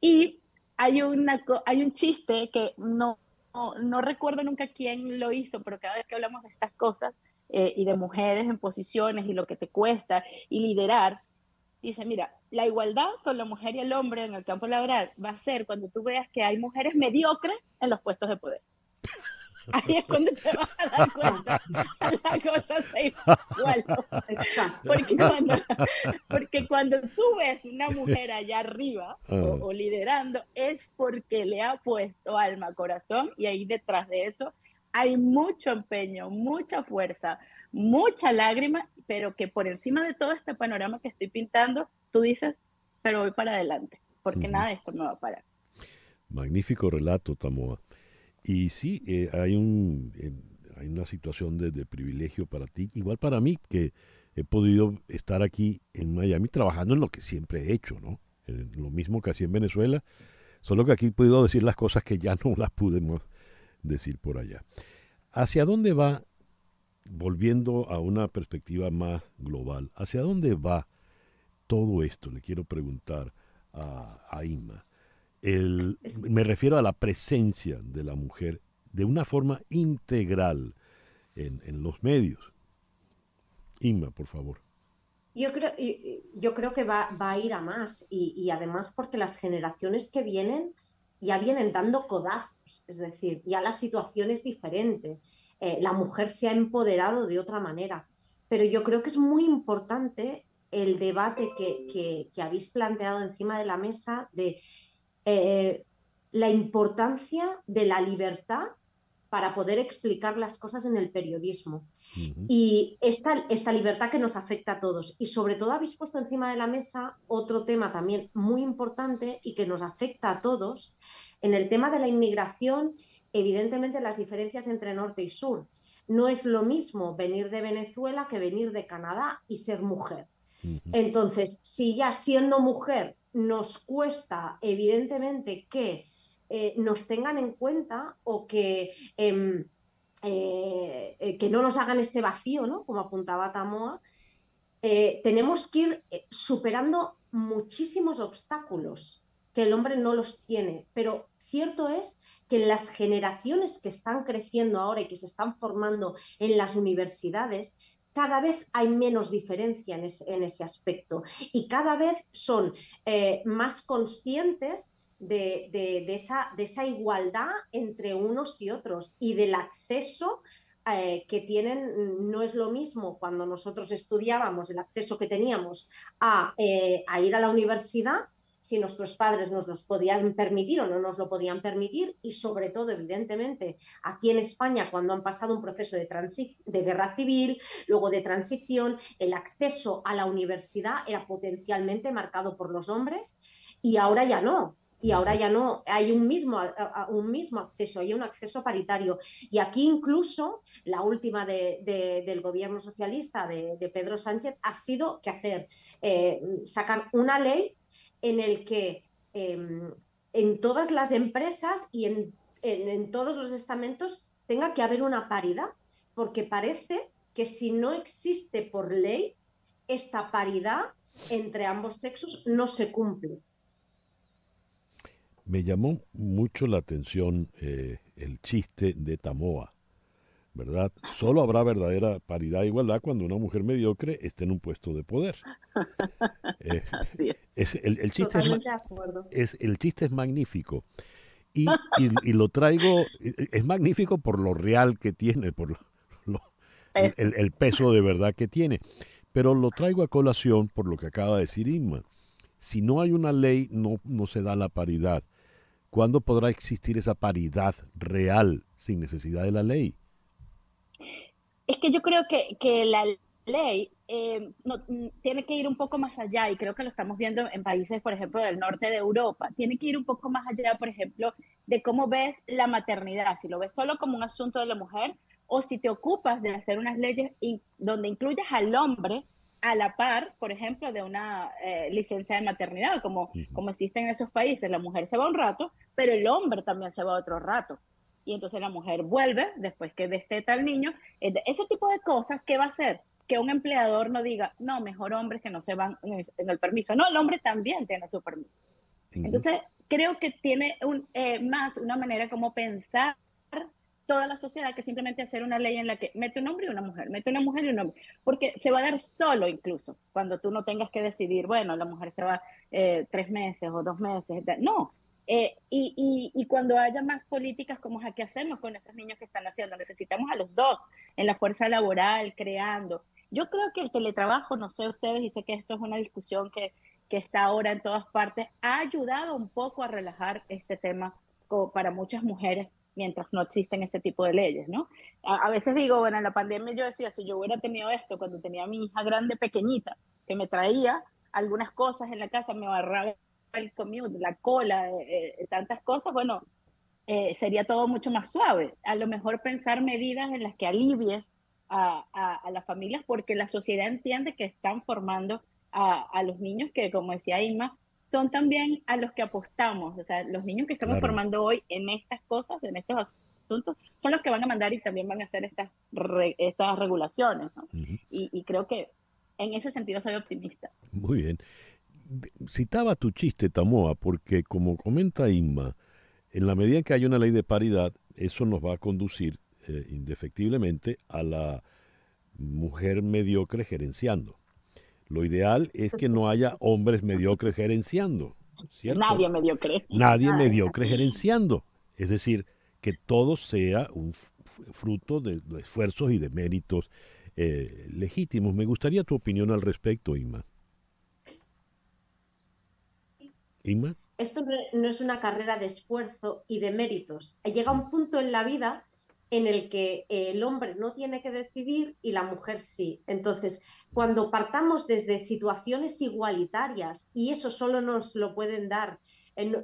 Y hay un chiste que no recuerdo nunca quién lo hizo, pero cada vez que hablamos de estas cosas y de mujeres en posiciones y lo que te cuesta y liderar, dice, mira, la igualdad con la mujer y el hombre en el campo laboral va a ser cuando tú veas que hay mujeres mediocres en los puestos de poder. Ahí es cuando te vas a dar cuenta la cosa se igualó. Porque cuando tú ves una mujer allá arriba o liderando, es porque le ha puesto alma, corazón, y ahí detrás de eso hay mucho empeño, mucha fuerza, mucha lágrima, pero que por encima de todo este panorama que estoy pintando, tú dices, pero voy para adelante, porque nada de esto me va a parar. Magnífico relato, Tamoa. Y sí, hay una situación de privilegio para ti, igual para mí, que he podido estar aquí en Miami trabajando en lo que siempre he hecho, ¿no? Lo mismo que hacía en Venezuela, solo que aquí he podido decir las cosas que ya no las pudimos decir por allá. ¿Hacia dónde va, volviendo a una perspectiva más global, hacia dónde va todo esto? Le quiero preguntar a Inma. Me refiero a la presencia de la mujer de una forma integral en los medios. Inma, por favor. Yo creo que va a ir a más y además porque las generaciones que vienen ya vienen dando codazos, es decir, ya la situación es diferente. La mujer se ha empoderado de otra manera, pero yo creo que es muy importante el debate que habéis planteado encima de la mesa de la importancia de la libertad para poder explicar las cosas en el periodismo. Y esta libertad que nos afecta a todos. Y sobre todo habéis puesto encima de la mesa otro tema también muy importante y que nos afecta a todos. En el tema de la inmigración, evidentemente las diferencias entre norte y sur. No es lo mismo venir de Venezuela que venir de Canadá y ser mujer. Entonces, si ya siendo mujer nos cuesta, evidentemente, que nos tengan en cuenta o que no nos hagan este vacío, ¿no? Como apuntaba Tamoa, tenemos que ir superando muchísimos obstáculos que el hombre no los tiene. Pero cierto es que las generaciones que están creciendo ahora y que se están formando en las universidades, cada vez hay menos diferencia en ese aspecto y cada vez son más conscientes de esa igualdad entre unos y otros y del acceso que tienen. No es lo mismo cuando nosotros estudiábamos, el acceso que teníamos a ir a la universidad, si nuestros padres nos los podían permitir o no nos lo podían permitir, y sobre todo, evidentemente, aquí en España, cuando han pasado un proceso de guerra civil, luego de transición, el acceso a la universidad era potencialmente marcado por los hombres y ahora ya no. Y ahora ya no, hay un mismo acceso, hay un acceso paritario. Y aquí incluso la última del gobierno socialista de Pedro Sánchez ha sido sacar una ley en el que en todas las empresas y en todos los estamentos tenga que haber una paridad, porque parece que si no existe por ley, esta paridad entre ambos sexos no se cumple. Me llamó mucho la atención el chiste de Tamoa, ¿verdad? Solo habrá verdadera paridad e igualdad cuando una mujer mediocre esté en un puesto de poder. El chiste el chiste es magnífico y lo traigo, es magnífico por lo real que tiene, por el peso de verdad que tiene, pero lo traigo a colación por lo que acaba de decir Inma. Si no hay una ley, no se da la paridad. ¿Cuándo podrá existir esa paridad real sin necesidad de la ley? Es que yo creo que la ley tiene que ir un poco más allá, y creo que lo estamos viendo en países, por ejemplo, del norte de Europa. Tiene que ir un poco más allá, por ejemplo, de cómo ves la maternidad, si lo ves solo como un asunto de la mujer o si te ocupas de hacer unas leyes donde incluyas al hombre a la par, por ejemplo, de una licencia de maternidad, como existe en esos países. La mujer se va un rato, pero el hombre también se va otro rato. Y entonces la mujer vuelve después que desteta al niño. Ese tipo de cosas, ¿qué va a hacer? Que un empleador no diga, no, mejor hombres que no se van en el permiso. No, el hombre también tiene su permiso. Entonces, creo que tiene más una manera como pensar toda la sociedad que simplemente hacer una ley en la que mete un hombre y una mujer, mete una mujer y un hombre, porque se va a dar solo incluso, cuando tú no tengas que decidir, bueno, la mujer se va 3 meses o 2 meses, no. Y cuando haya más políticas como ¿qué hacemos con esos niños que están haciendo? Necesitamos a los dos en la fuerza laboral, creando. Yo creo que el teletrabajo, no sé ustedes, y sé que esto es una discusión que está ahora en todas partes, ha ayudado un poco a relajar este tema para muchas mujeres mientras no existen ese tipo de leyes, ¿no? A veces digo, bueno, en la pandemia yo decía, si yo hubiera tenido esto cuando tenía a mi hija grande pequeñita, que me traía algunas cosas en la casa, me ahorraba el commute, la cola, tantas cosas, bueno, sería todo mucho más suave. A lo mejor pensar medidas en las que alivies a las familias, porque la sociedad entiende que están formando a los niños que, como decía Inma, son también a los que apostamos. O sea, los niños que estamos formando hoy en estas cosas, en estos asuntos, son los que van a mandar y también van a hacer estas regulaciones, ¿no? Y creo que en ese sentido soy optimista. Muy bien. Citaba tu chiste, Tamoa, porque como comenta Inma, en la medida en que hay una ley de paridad, eso nos va a conducir indefectiblemente a la mujer mediocre gerenciando. Lo ideal es que no haya hombres mediocres gerenciando, ¿cierto? Nadie mediocre. Nadie mediocre gerenciando. Es decir, que todo sea un fruto de esfuerzos y de méritos legítimos. Me gustaría tu opinión al respecto, Inma. ¿Inma? Esto no es una carrera de esfuerzo y de méritos. Llega un punto en la vida en el que el hombre no tiene que decidir y la mujer sí. Entonces, cuando partamos desde situaciones igualitarias, y eso solo nos lo pueden dar,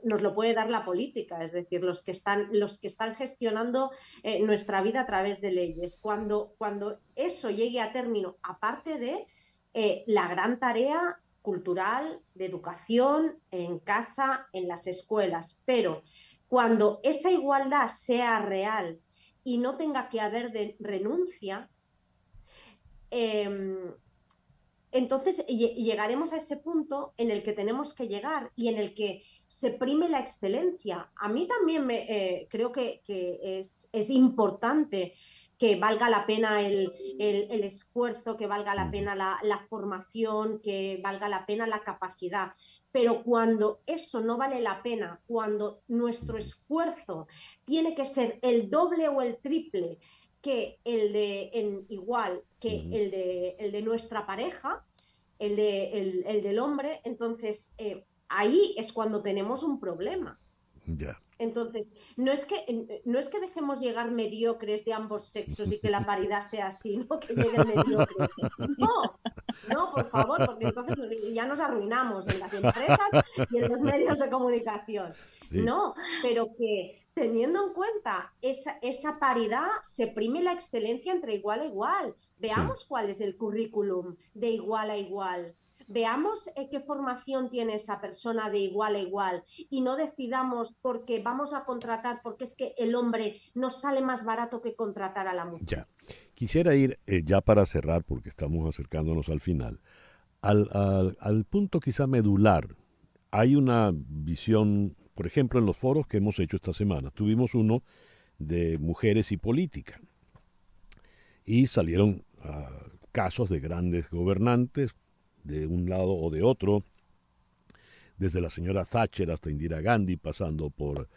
nos lo puede dar la política, es decir, los que están gestionando nuestra vida a través de leyes. Cuando eso llegue a término, aparte de la gran tarea cultural, de educación, en casa, en las escuelas, pero cuando esa igualdad sea real y no tenga que haber renuncia, entonces llegaremos a ese punto en el que tenemos que llegar y en el que se prime la excelencia. A mí también creo que es importante que valga la pena el esfuerzo, que valga la pena la formación, que valga la pena la capacidad. Pero cuando eso no vale la pena, cuando nuestro esfuerzo tiene que ser el doble o el triple que el de nuestra pareja, el del hombre, entonces ahí es cuando tenemos un problema. Ya. Entonces, no es que dejemos llegar mediocres de ambos sexos y que la paridad sea así, no que lleguen mediocres. No, por favor, porque entonces ya nos arruinamos en las empresas y en los medios de comunicación. Sí. No, pero que teniendo en cuenta esa paridad, se prime la excelencia entre igual a igual. Veamos cuál es el currículum de igual a igual. Veamos qué formación tiene esa persona de igual a igual y no decidamos porque vamos a contratar, porque es que el hombre nos sale más barato que contratar a la mujer. Ya. Quisiera ir, ya para cerrar, porque estamos acercándonos al final, al punto quizá medular. Hay una visión, por ejemplo, en los foros que hemos hecho esta semana. Tuvimos uno de mujeres y política y salieron casos de grandes gobernantes, de un lado o de otro, desde la señora Thatcher hasta Indira Gandhi, pasando por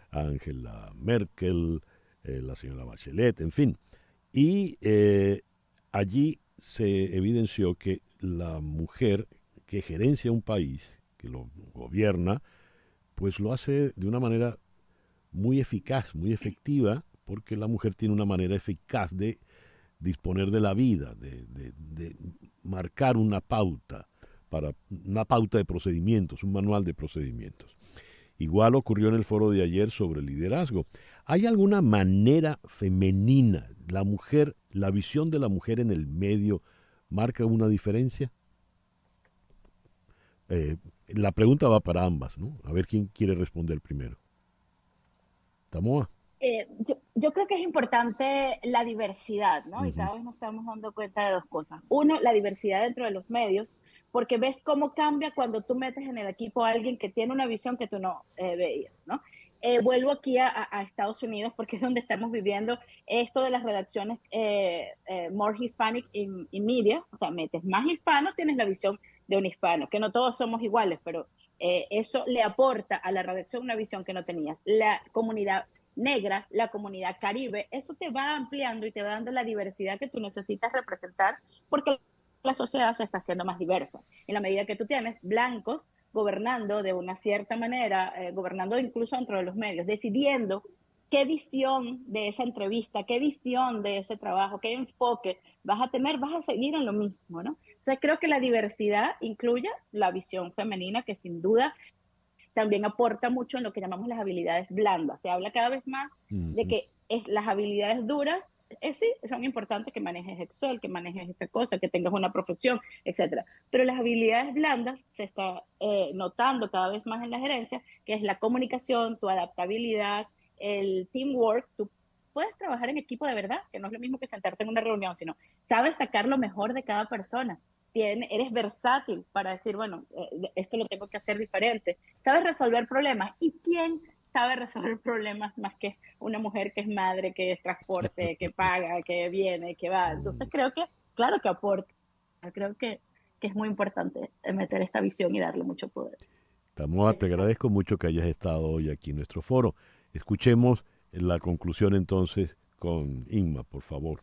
Angela Merkel, la señora Bachelet, en fin. Y allí se evidenció que la mujer que gerencia un país, que lo gobierna, pues lo hace de una manera muy eficaz, muy efectiva, porque la mujer tiene una manera eficaz de disponer de la vida, de marcar una pauta de procedimientos, un manual de procedimientos. Igual ocurrió en el foro de ayer sobre liderazgo. ¿Hay alguna manera femenina, la visión de la mujer en el medio, marca una diferencia? La pregunta va para ambas, ¿no? A ver quién quiere responder primero. Tamoa. Yo creo que es importante la diversidad, ¿no? Y cada vez nos estamos dando cuenta de dos cosas. Uno, la diversidad dentro de los medios, porque ves cómo cambia cuando tú metes en el equipo a alguien que tiene una visión que tú no veías, ¿no? vuelvo aquí a Estados Unidos porque es donde estamos viviendo esto de las redacciones more Hispanic in media, o sea, metes más hispanos, tienes la visión de un hispano, que no todos somos iguales, pero eso le aporta a la redacción una visión que no tenías. La comunidad negra, la comunidad caribe, eso te va ampliando y te va dando la diversidad que tú necesitas representar porque la sociedad se está haciendo más diversa. En la medida que tú tienes blancos gobernando de una cierta manera, gobernando incluso dentro de los medios, decidiendo qué visión de esa entrevista, qué visión de ese trabajo, qué enfoque vas a tener, vas a seguir en lo mismo, ¿no? O sea, creo que la diversidad incluye la visión femenina, que sin duda también aporta mucho en lo que llamamos las habilidades blandas. Se habla cada vez más de que las habilidades duras sí, son importantes, que manejes Excel, que manejes esta cosa, que tengas una profesión, etcétera. Pero las habilidades blandas se está notando cada vez más en la gerencia, que es la comunicación, tu adaptabilidad, el teamwork. Tú puedes trabajar en equipo de verdad, que no es lo mismo que sentarte en una reunión, sino sabes sacar lo mejor de cada persona. Eres versátil para decir, bueno, esto lo tengo que hacer diferente. Sabes resolver problemas. ¿Y quién sabe resolver problemas más que una mujer que es madre, que es transporte, que paga, que viene, que va? Entonces creo que, claro que aporta. Creo que es muy importante meter esta visión y darle mucho poder. Tamoa, te agradezco mucho que hayas estado hoy aquí en nuestro foro. Escuchemos la conclusión entonces con Inma, por favor.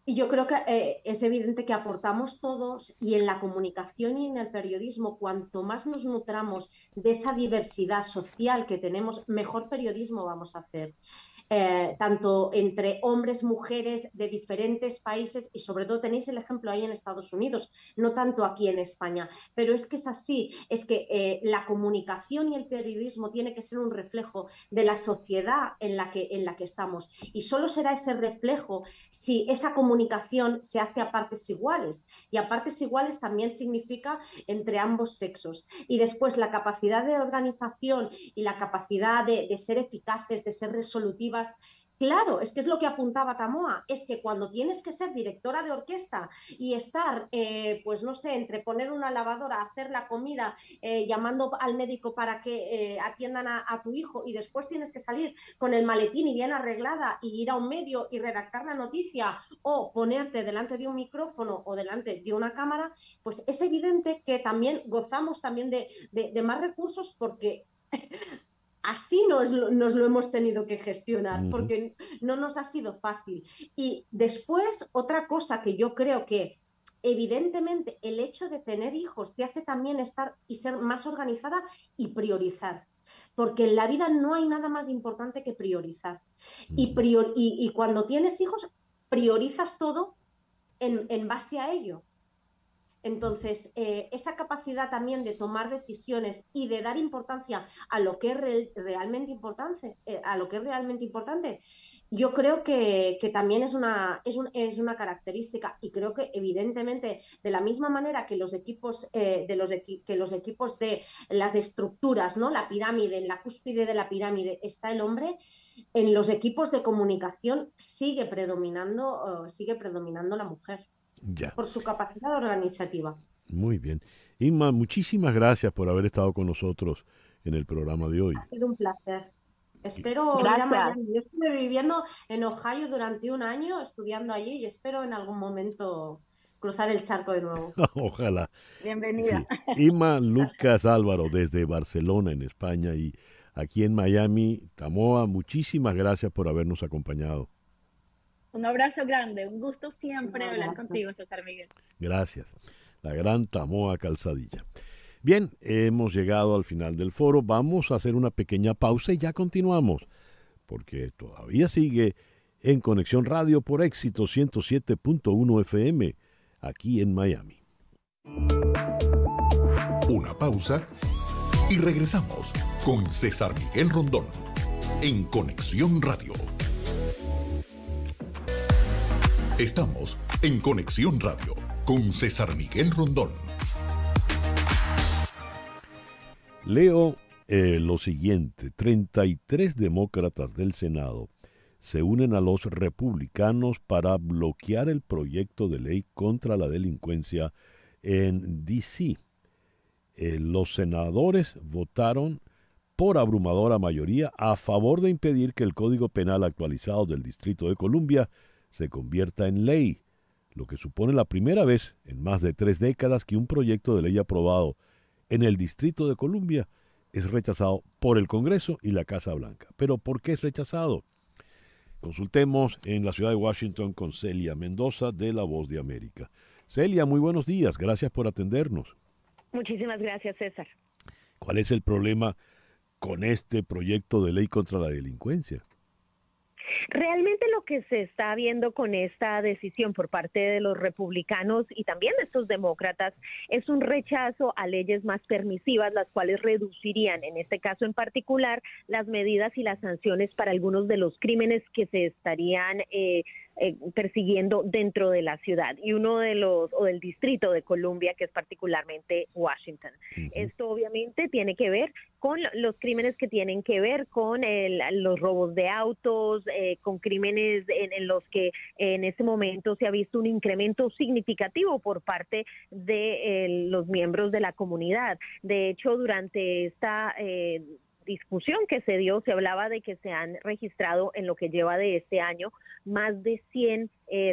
Y yo creo que es evidente que aportamos todos, y en la comunicación y en el periodismo, cuanto más nos nutramos de esa diversidad social que tenemos, mejor periodismo vamos a hacer. Tanto entre hombres, mujeres de diferentes países, y sobre todo tenéis el ejemplo ahí en Estados Unidos, no tanto aquí en España, pero es que es así, es que la comunicación y el periodismo tiene que ser un reflejo de la sociedad en la que estamos, y solo será ese reflejo si esa comunicación se hace a partes iguales, y a partes iguales también significa entre ambos sexos, y después la capacidad de organización y la capacidad de ser eficaces, de ser resolutivas. Claro, es que es lo que apuntaba Tamoa, es que cuando tienes que ser directora de orquesta y estar, pues no sé, entre poner una lavadora, hacer la comida, llamando al médico para que atiendan a tu hijo, y después tienes que salir con el maletín y bien arreglada y ir a un medio y redactar la noticia o ponerte delante de un micrófono o delante de una cámara, pues es evidente que también gozamos también de más recursos, porque así nos lo hemos tenido que gestionar, porque no nos ha sido fácil. Y después, otra cosa que yo creo que evidentemente el hecho de tener hijos te hace también estar y ser más organizada y priorizar, porque en la vida no hay nada más importante que priorizar. Y cuando tienes hijos, priorizas todo en base a ello. Entonces, esa capacidad también de tomar decisiones y de dar importancia a lo que es realmente importante, yo creo que también es una característica, y creo que evidentemente de la misma manera que los equipos de las estructuras, ¿no? La pirámide, en la cúspide de la pirámide está el hombre, en los equipos de comunicación sigue predominando la mujer. Ya. Por su capacidad organizativa. Muy bien. Inma, muchísimas gracias por haber estado con nosotros en el programa de hoy. Ha sido un placer. Espero ir a Miami. Yo estuve viviendo en Ohio durante un año, estudiando allí, y espero en algún momento cruzar el charco de nuevo. Ojalá. Bienvenida. Sí. Inma Lucas Álvaro, desde Barcelona, en España, y aquí en Miami. Tamoa, muchísimas gracias por habernos acompañado. Un abrazo grande, un gusto siempre hablar contigo, César Miguel. Gracias. La gran Tamoa Calzadilla. Bien, hemos llegado al final del foro. Vamos a hacer una pequeña pausa y ya continuamos, porque todavía sigue en Conexión Radio por Éxito 107.1 FM, aquí en Miami. Una pausa y regresamos con César Miguel Rondón en Conexión Radio. Estamos en Conexión Radio con César Miguel Rondón. Leo lo siguiente: 33 demócratas del Senado se unen a los republicanos para bloquear el proyecto de ley contra la delincuencia en D.C. Los senadores votaron por abrumadora mayoría a favor de impedir que el Código Penal actualizado del Distrito de Columbia se convierta en ley, lo que supone la primera vez en más de 3 décadas que un proyecto de ley aprobado en el Distrito de Columbia es rechazado por el Congreso y la Casa Blanca. ¿Pero por qué es rechazado? Consultemos en la ciudad de Washington con Celia Mendoza de La Voz de América. Celia, muy buenos días. Gracias por atendernos. Muchísimas gracias, César. ¿Cuál es el problema con este proyecto de ley contra la delincuencia? Realmente lo que se está viendo con esta decisión por parte de los republicanos y también de estos demócratas es un rechazo a leyes más permisivas, las cuales reducirían, en este caso en particular, las medidas y las sanciones para algunos de los crímenes que se estarían persiguiendo dentro de la ciudad y uno de los, o del Distrito de Columbia, que es particularmente Washington. Esto obviamente tiene que ver con los crímenes que tienen que ver con los robos de autos, con crímenes en los que en este momento se ha visto un incremento significativo por parte de los miembros de la comunidad. De hecho, durante esta discusión que se dio, se hablaba de que se han registrado en lo que lleva de este año más de 100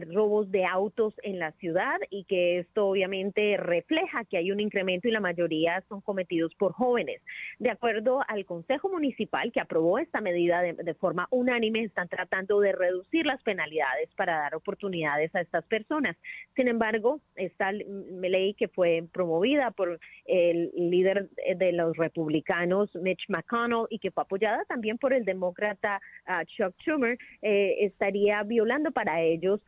robos de autos en la ciudad y que esto obviamente refleja que hay un incremento y la mayoría son cometidos por jóvenes. De acuerdo al Consejo Municipal que aprobó esta medida de forma unánime, están tratando de reducir las penalidades para dar oportunidades a estas personas. Sin embargo, esta ley que fue promovida por el líder de los republicanos, Mitch McConnell, y que fue apoyada también por el demócrata Chuck Schumer, estaría violando para ellos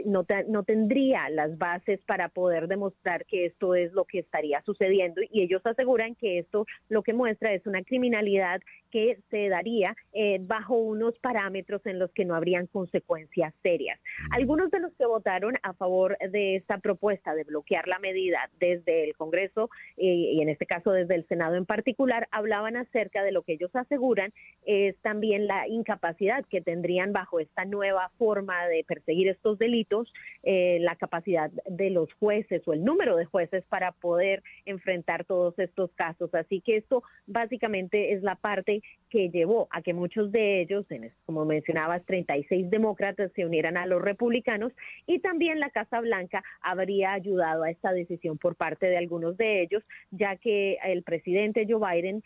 no tendría las bases para poder demostrar que esto es lo que estaría sucediendo, y ellos aseguran que esto lo que muestra es una criminalidad que se daría bajo unos parámetros en los que no habrían consecuencias serias. Algunos de los que votaron a favor de esta propuesta de bloquear la medida desde el Congreso y en este caso desde el Senado en particular, hablaban acerca de lo que ellos aseguran es también la incapacidad que tendrían bajo esta nueva forma de perseguir estos delitos, la capacidad de los jueces o el número de jueces para poder enfrentar todos estos casos. Así que esto básicamente es la parte que llevó a que muchos de ellos, como mencionabas, 36 demócratas se unieran a los republicanos, y también la Casa Blanca habría ayudado a esta decisión por parte de algunos de ellos, ya que el presidente Joe Biden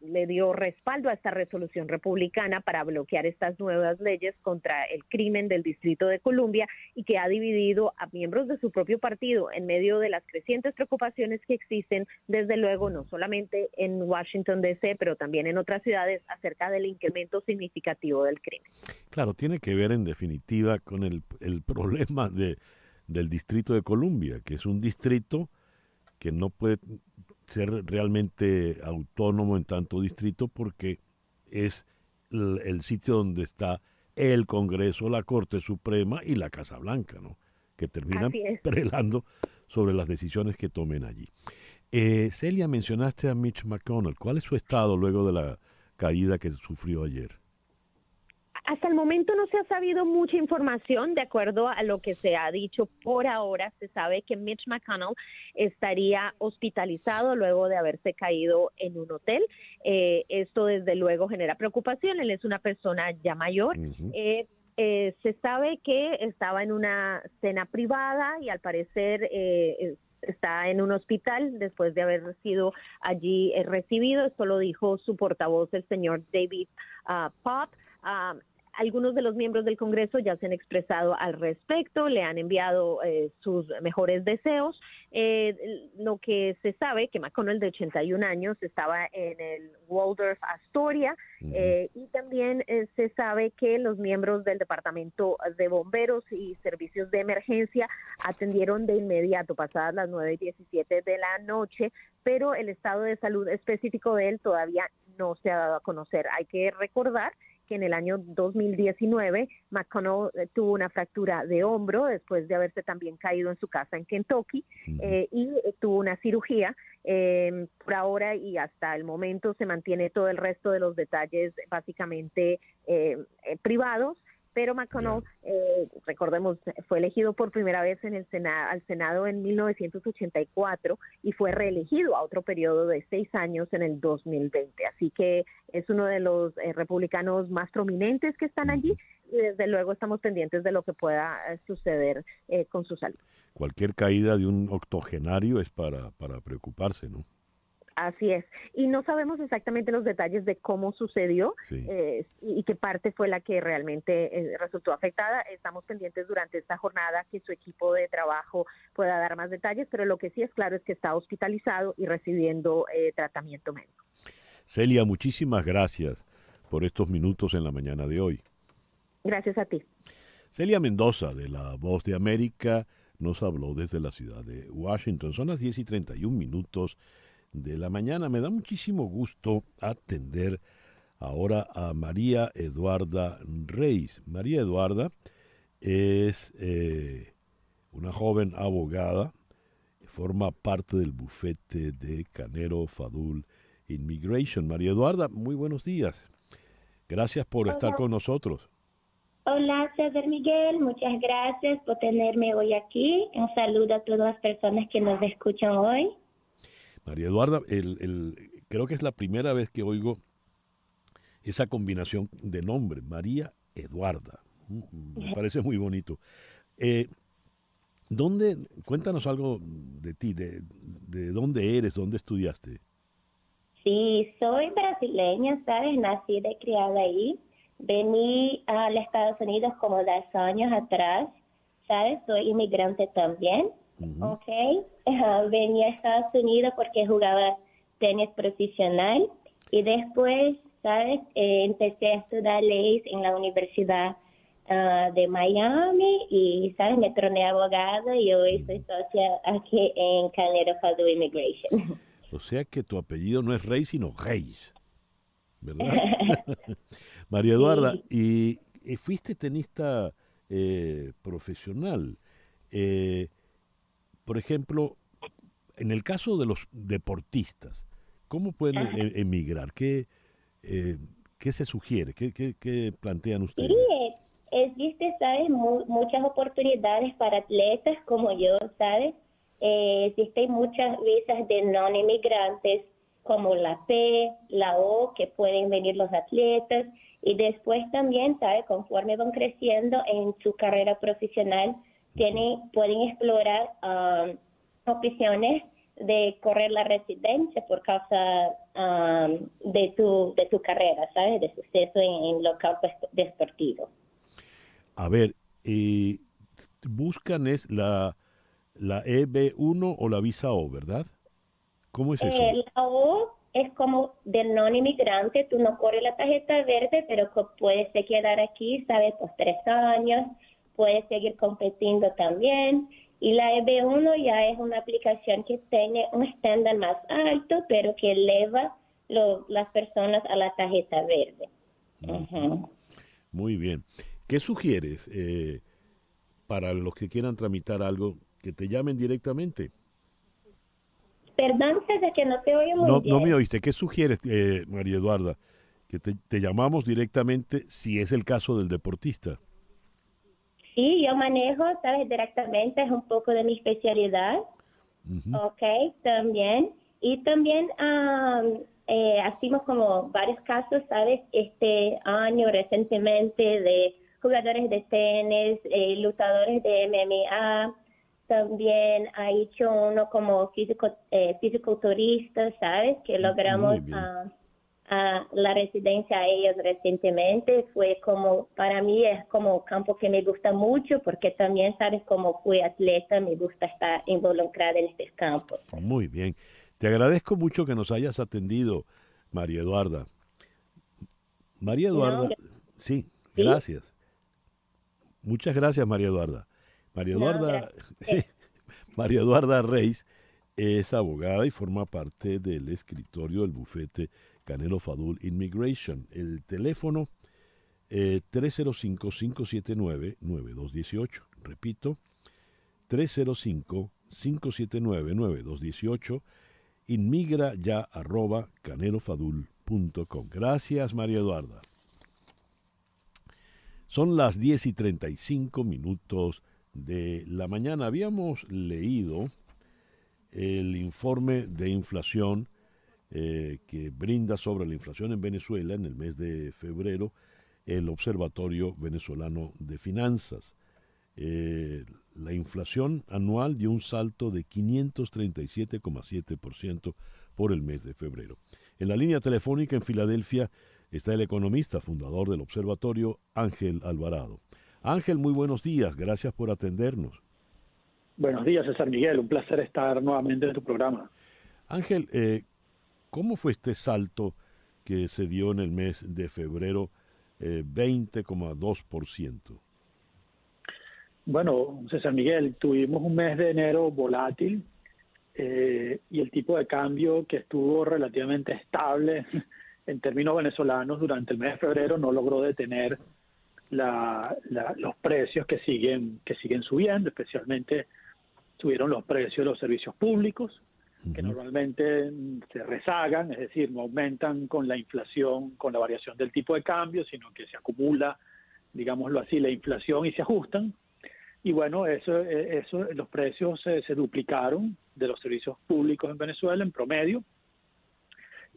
le dio respaldo a esta resolución republicana para bloquear estas nuevas leyes contra el crimen del Distrito de Columbia, y que ha dividido a miembros de su propio partido en medio de las crecientes preocupaciones que existen, desde luego, no solamente en Washington D.C., pero también en otras ciudades, acerca del incremento significativo del crimen. Claro, tiene que ver en definitiva con el problema del Distrito de Columbia, que es un distrito que no puede ser realmente autónomo en tanto distrito porque es el sitio donde está el Congreso, la Corte Suprema y la Casa Blanca, ¿no? Que terminan prelando sobre las decisiones que tomen allí. Celia, mencionaste a Mitch McConnell. ¿Cuál es su estado luego de la caída que sufrió ayer? Hasta el momento no se ha sabido mucha información. De acuerdo a lo que se ha dicho por ahora, se sabe que Mitch McConnell estaría hospitalizado luego de haberse caído en un hotel. Esto desde luego genera preocupación. Él es una persona ya mayor. Se sabe que estaba en una cena privada y al parecer está en un hospital después de haber sido allí recibido. Esto lo dijo su portavoz, el señor David Pop. Algunos de los miembros del Congreso ya se han expresado al respecto, le han enviado sus mejores deseos. Lo que se sabe que McConnell, de 81 años, estaba en el Waldorf Astoria, y también se sabe que los miembros del Departamento de Bomberos y Servicios de Emergencia atendieron de inmediato, pasadas las 9:17 de la noche, pero el estado de salud específico de él todavía no se ha dado a conocer. Hay que recordar que en el año 2019 McConnell tuvo una fractura de hombro después de haberse también caído en su casa en Kentucky, y tuvo una cirugía. Por ahora y hasta el momento se mantiene todo el resto de los detalles básicamente privados. Pero McConnell, recordemos, fue elegido por primera vez en el al Senado en 1984 y fue reelegido a otro periodo de 6 años en el 2020. Así que es uno de los republicanos más prominentes que están allí y desde luego estamos pendientes de lo que pueda suceder con su salud. Cualquier caída de un octogenario es para preocuparse, ¿no? Así es. Y no sabemos exactamente los detalles de cómo sucedió y qué parte fue la que realmente resultó afectada. Estamos pendientes durante esta jornada que su equipo de trabajo pueda dar más detalles, pero lo que sí es claro es que está hospitalizado y recibiendo tratamiento médico. Celia, muchísimas gracias por estos minutos en la mañana de hoy. Gracias a ti. Celia Mendoza, de La Voz de América, nos habló desde la ciudad de Washington. Son las 10:31 de la mañana. Me da muchísimo gusto atender ahora a María Eduarda Reis. María Eduarda es una joven abogada, forma parte del bufete de Canero Fadul Immigration. María Eduarda, muy buenos días. Gracias por estar con nosotros. Hola, César Miguel. Muchas gracias por tenerme hoy aquí. Un saludo a todas las personas que nos escuchan hoy. María Eduarda, creo que es la primera vez que oigo esa combinación de nombre, María Eduarda. Me parece muy bonito. Cuéntanos algo de ti, de dónde eres, dónde estudiaste. Sí, soy brasileña, ¿sabes? Nacida y criada ahí. Vení a los Estados Unidos como 10 años atrás, ¿sabes? Soy inmigrante también. Venía a Estados Unidos porque jugaba tenis profesional y después, ¿sabes? Empecé a estudiar leyes en la Universidad de Miami y, ¿sabes? Me torné abogada y hoy soy socia aquí en Canero Fadul Immigration. O sea que tu apellido no es Rey, sino Reis, ¿verdad? María Eduarda, y fuiste tenista profesional. Por ejemplo, en el caso de los deportistas, ¿cómo pueden emigrar? ¿Qué se sugiere? ¿Qué plantean ustedes? Sí, existe, ¿sabes? Muchas oportunidades para atletas como yo, ¿sabes? Existen muchas visas de no inmigrantes como la P, la O, que pueden venir los atletas. Y después también, ¿sabes? Conforme van creciendo en su carrera profesional, pueden explorar opciones de correr la residencia por causa de tu carrera, ¿sabes? De suceso en los campos deportivos. A ver, buscan es la EB1 o la visa O, ¿verdad? ¿Cómo es eso? La O es como del no inmigrante, tú no corres la tarjeta verde, pero puedes quedar aquí, ¿sabes? Por 3 años, puedes seguir compitiendo también. Y la EB1 ya es una aplicación que tiene un estándar más alto, pero que eleva las personas a la tarjeta verde. Muy bien. ¿Qué sugieres para los que quieran tramitar algo, que te llamen directamente? Perdón, César, que no te oigo muy bien. No me oíste. ¿Qué sugieres, María Eduarda? Que te llamamos directamente si es el caso del deportista. Sí, yo manejo, ¿sabes? Directamente, es un poco de mi especialidad. También. Y también hacemos como varios casos, ¿sabes? Este año recientemente de jugadores de tenis, luchadores de MMA. También ha hecho uno como fisiculturista, ¿sabes? Que logramos la residencia a ellos recientemente. Fue como, para mí es como un campo que me gusta mucho porque también, ¿sabes? Como fui atleta, me gusta estar involucrada en estos campos. Muy bien. Te agradezco mucho que nos hayas atendido, María Eduarda. María Eduarda, sí, gracias. Muchas gracias, María Eduarda. María Eduarda Reis es abogada y forma parte del escritorio del bufete Canero Fadul Immigration. El teléfono 305-579-9218. Repito, 305-579-9218. Inmigra@canerofadul.com. Gracias, María Eduarda. Son las 10:35 de la mañana. Habíamos leído el informe de inflación que brinda sobre la inflación en Venezuela en el mes de febrero el Observatorio Venezolano de Finanzas. La inflación anual dio un salto de 537,7% por el mes de febrero. En la línea telefónica en Filadelfia está el economista fundador del observatorio, Ángel Alvarado. Ángel, muy buenos días, gracias por atendernos. Buenos días, César Miguel, un placer estar nuevamente en tu programa. Ángel, ¿cómo fue este salto que se dio en el mes de febrero, 20,2%? Bueno, César Miguel, tuvimos un mes de enero volátil y el tipo de cambio que estuvo relativamente estable en términos venezolanos durante el mes de febrero no logró detener los precios que siguen subiendo, especialmente subieron los precios de los servicios públicos, que normalmente se rezagan, es decir, no aumentan con la inflación, con la variación del tipo de cambio, sino que se acumula, digámoslo así, la inflación y se ajustan. Y bueno, los precios se duplicaron de los servicios públicos en Venezuela en promedio,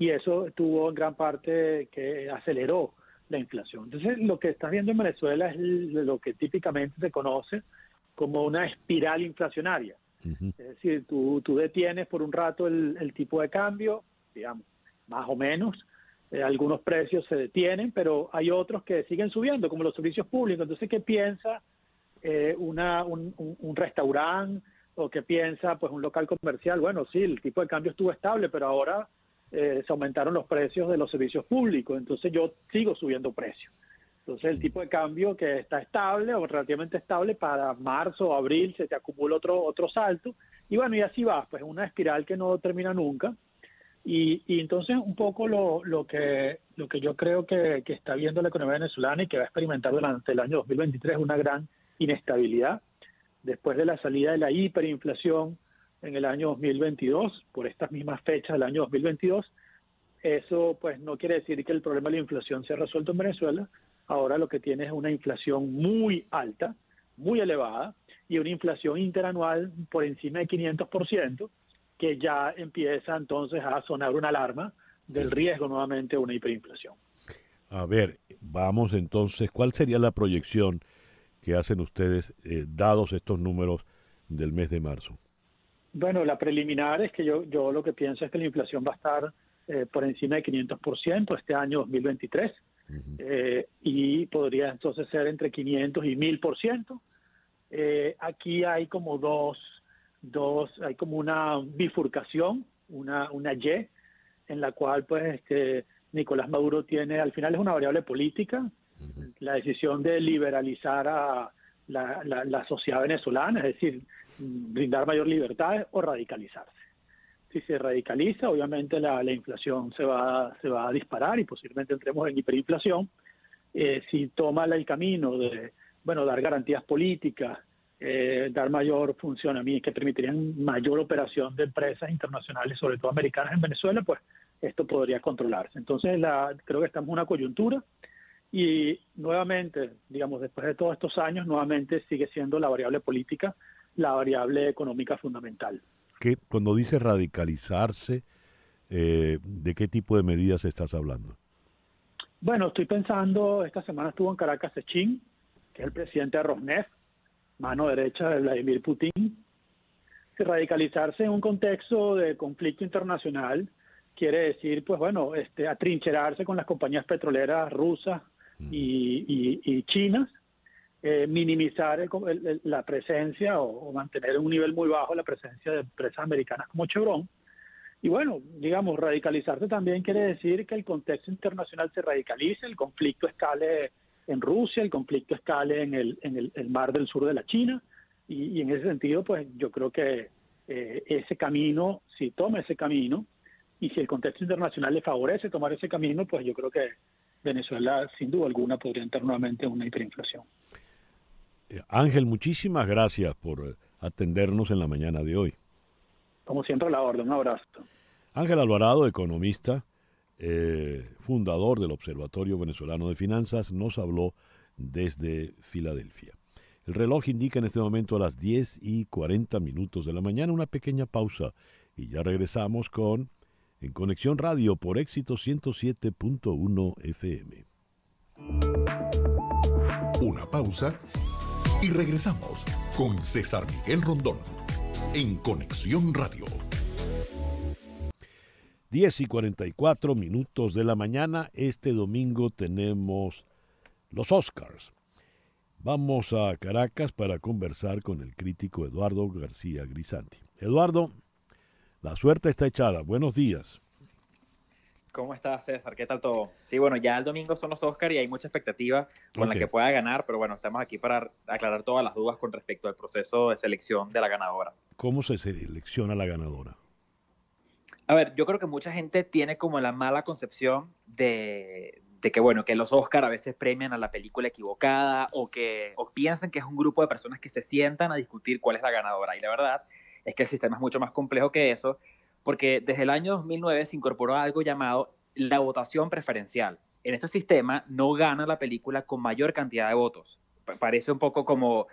y eso tuvo en gran parte que aceleró la inflación. Entonces, lo que estás viendo en Venezuela es lo que típicamente se conoce como una espiral inflacionaria. Es decir, tú detienes por un rato el tipo de cambio, digamos, más o menos. Algunos precios se detienen, pero hay otros que siguen subiendo, como los servicios públicos. Entonces, ¿qué piensa un restaurante o qué piensa pues un local comercial? Bueno, sí, el tipo de cambio estuvo estable, pero ahora se aumentaron los precios de los servicios públicos, entonces yo sigo subiendo precios. Entonces el tipo de cambio que está estable o relativamente estable para marzo o abril se te acumula otro salto, y bueno, y así va, pues una espiral que no termina nunca. Y entonces un poco lo que yo creo que está viendo la economía venezolana y que va a experimentar durante el año 2023 es una gran inestabilidad. Después de la salida de la hiperinflación en el año 2022, por estas mismas fechas del año 2022, eso pues no quiere decir que el problema de la inflación se ha resuelto en Venezuela. Ahora lo que tiene es una inflación muy alta, muy elevada, y una inflación interanual por encima de 500%, que ya empieza entonces a sonar una alarma del riesgo nuevamente de una hiperinflación. A ver, vamos entonces, ¿cuál sería la proyección que hacen ustedes dados estos números del mes de marzo? Bueno, la preliminar es que yo lo que pienso es que la inflación va a estar por encima de 500% este año 2023, y podría entonces ser entre 500 y 1000%. Aquí hay como hay como una bifurcación, una Y, en la cual pues Nicolás Maduro tiene, al final es una variable política, la decisión de liberalizar a la sociedad venezolana, es decir, brindar mayor libertad o radicalizarse. Si se radicaliza, obviamente la inflación se va a disparar y posiblemente entremos en hiperinflación. Si toma el camino de, dar garantías políticas, dar mayor funcionamiento, que permitirían mayor operación de empresas internacionales, sobre todo americanas en Venezuela, pues esto podría controlarse. Entonces, creo que estamos en una coyuntura y nuevamente, digamos, después de todos estos años, nuevamente sigue siendo la variable política, la variable económica fundamental. ¿Qué, cuando dice radicalizarse, de qué tipo de medidas estás hablando? Bueno, estoy pensando, esta semana estuvo en Caracas Sechín, que es el presidente de Rosneft, mano derecha de Vladimir Putin. Que radicalizarse en un contexto de conflicto internacional quiere decir, pues atrincherarse con las compañías petroleras rusas y chinas, minimizar la presencia o mantener en un nivel muy bajo la presencia de empresas americanas como Chevron. Y bueno, digamos, radicalizarse también quiere decir que el contexto internacional se radicalice, el conflicto escale en Rusia, el conflicto escale en el mar del sur de la China, y en ese sentido, pues yo creo que ese camino, si toma ese camino, y si el contexto internacional le favorece tomar ese camino, pues yo creo que Venezuela, sin duda alguna, podría entrar nuevamente en una hiperinflación. Ángel, muchísimas gracias por atendernos en la mañana de hoy. Como siempre, a la orden. Un abrazo. Ángel Alvarado, economista, fundador del Observatorio Venezolano de Finanzas, nos habló desde Filadelfia. El reloj indica en este momento a las 10:40 de la mañana, una pequeña pausa y ya regresamos con En Conexión Radio por Éxito 107.1 FM. Una pausa y regresamos con César Miguel Rondón en Conexión Radio. 10:44 de la mañana. Este domingo tenemos los Oscars. Vamos a Caracas para conversar con el crítico Eduardo García Grisanti. Eduardo, la suerte está echada. Buenos días. ¿Cómo estás, César? ¿Qué tal todo? Sí, bueno, ya el domingo son los Oscars y hay mucha expectativa con la que pueda ganar, pero bueno, estamos aquí para aclarar todas las dudas con respecto al proceso de selección de la ganadora. ¿Cómo se selecciona la ganadora? A ver, yo creo que mucha gente tiene como la mala concepción de que, bueno, que los Oscar a veces premian a la película equivocada o piensan que es un grupo de personas que se sientan a discutir cuál es la ganadora. Y la verdad es que el sistema es mucho más complejo que eso, porque desde el año 2009 se incorporó algo llamado la votación preferencial. En este sistema no gana la película con mayor cantidad de votos. Parece un poco como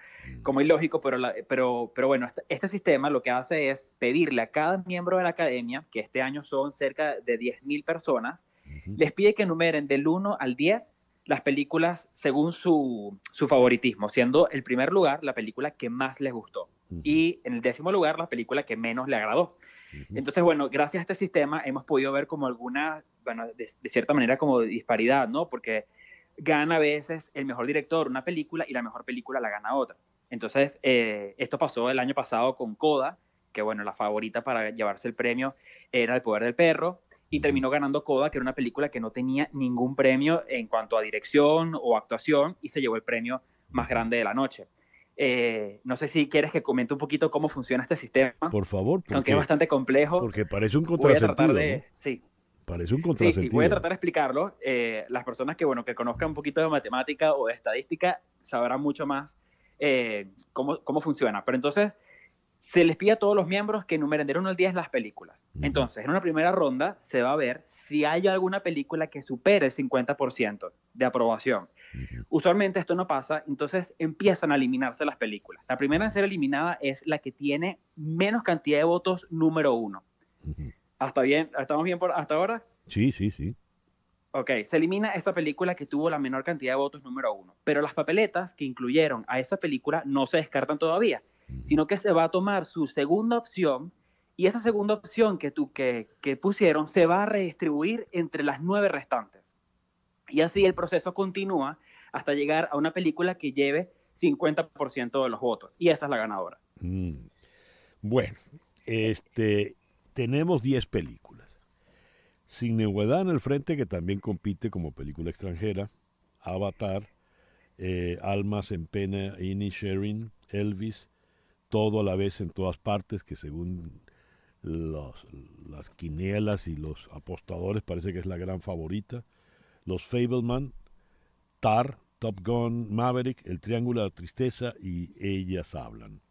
ilógico, pero bueno, este sistema lo que hace es pedirle a cada miembro de la academia, que este año son cerca de 10.000 personas, les pide que enumeren del 1 al 10 las películas según su favoritismo, siendo el primer lugar la película que más les gustó y en el 10º lugar la película que menos le agradó. Entonces, bueno, gracias a este sistema hemos podido ver como alguna, bueno, de cierta manera como disparidad, ¿no? Porque gana a veces el mejor director una película y la mejor película la gana otra. Entonces, esto pasó el año pasado con Coda, que bueno, la favorita para llevarse el premio era El Poder del Perro, y terminó ganando Coda, que era una película que no tenía ningún premio en cuanto a dirección o actuación, y se llevó el premio más grande de la noche. No sé si quieres que comente un poquito cómo funciona este sistema. Por favor, aunque es bastante complejo. Porque parece un contrasentido, ¿no? Sí. Parece un contrasentido. Sí, voy a tratar de explicarlo. Las personas que conozcan un poquito de matemática o de estadística sabrán mucho más cómo funciona. Pero entonces, se les pide a todos los miembros que enumeren del 1 al 10 las películas. Entonces, en una primera ronda se va a ver si hay alguna película que supere el 50% de aprobación. Usualmente esto no pasa, entonces empiezan a eliminarse las películas. La primera en ser eliminada es la que tiene menos cantidad de votos número 1. ¿Hasta bien? ¿Estamos bien hasta ahora? Sí. Ok, se elimina esa película que tuvo la menor cantidad de votos número 1. Pero las papeletas que incluyeron a esa película no se descartan todavía, sino que se va a tomar su segunda opción y esa segunda opción que pusieron se va a redistribuir entre las 9 restantes. Y así el proceso continúa hasta llegar a una película que lleve 50% de los votos. Y esa es la ganadora. Bueno, tenemos 10 películas. Sin Ningüedad en el frente, que también compite como película extranjera. Avatar, Almas en Pena, Inisherin, Elvis, Todo a la vez en todas partes, que según las quinielas y los apostadores parece que es la gran favorita. Los Fabelman, Tar, Top Gun, Maverick, El Triángulo de la Tristeza y Ellas Hablan.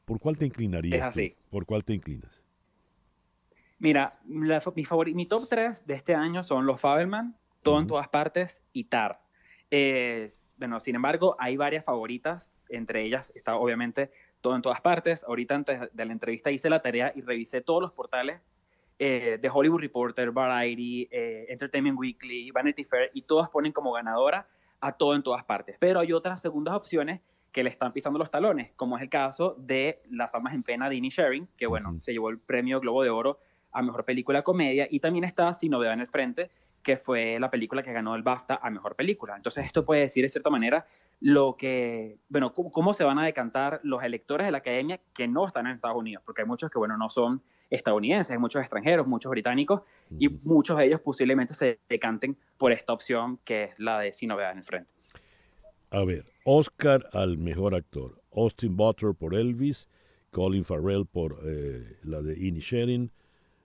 ¿Por cuál te inclinarías? Es así. Tú? ¿Por cuál te inclinas? Mira, mi top 3 de este año son Los Fabelman, Todo en todas partes y Tar. Bueno, sin embargo, hay varias favoritas. Entre ellas está obviamente Todo en todas partes. Ahorita antes de la entrevista hice la tarea y revisé todos los portales de Hollywood Reporter, Variety, Entertainment Weekly, Vanity Fair, y todas ponen como ganadora a Todo en todas partes. Pero hay otras segundas opciones que le están pisando los talones, como es el caso de Las Almas en Pena de Inisherin, que bueno, se llevó el premio Globo de Oro a Mejor Película Comedia, y también está Sin Novedad en el Frente, que fue la película que ganó el BAFTA a Mejor Película. Entonces esto puede decir de cierta manera cómo se van a decantar los electores de la academia que no están en Estados Unidos, porque hay muchos que no son estadounidenses, hay muchos extranjeros, muchos británicos, y muchos de ellos posiblemente se decanten por esta opción que es la de Sin Novedad en el Frente. A ver, Oscar al Mejor Actor. Austin Butler por Elvis, Colin Farrell por la de Inisherin,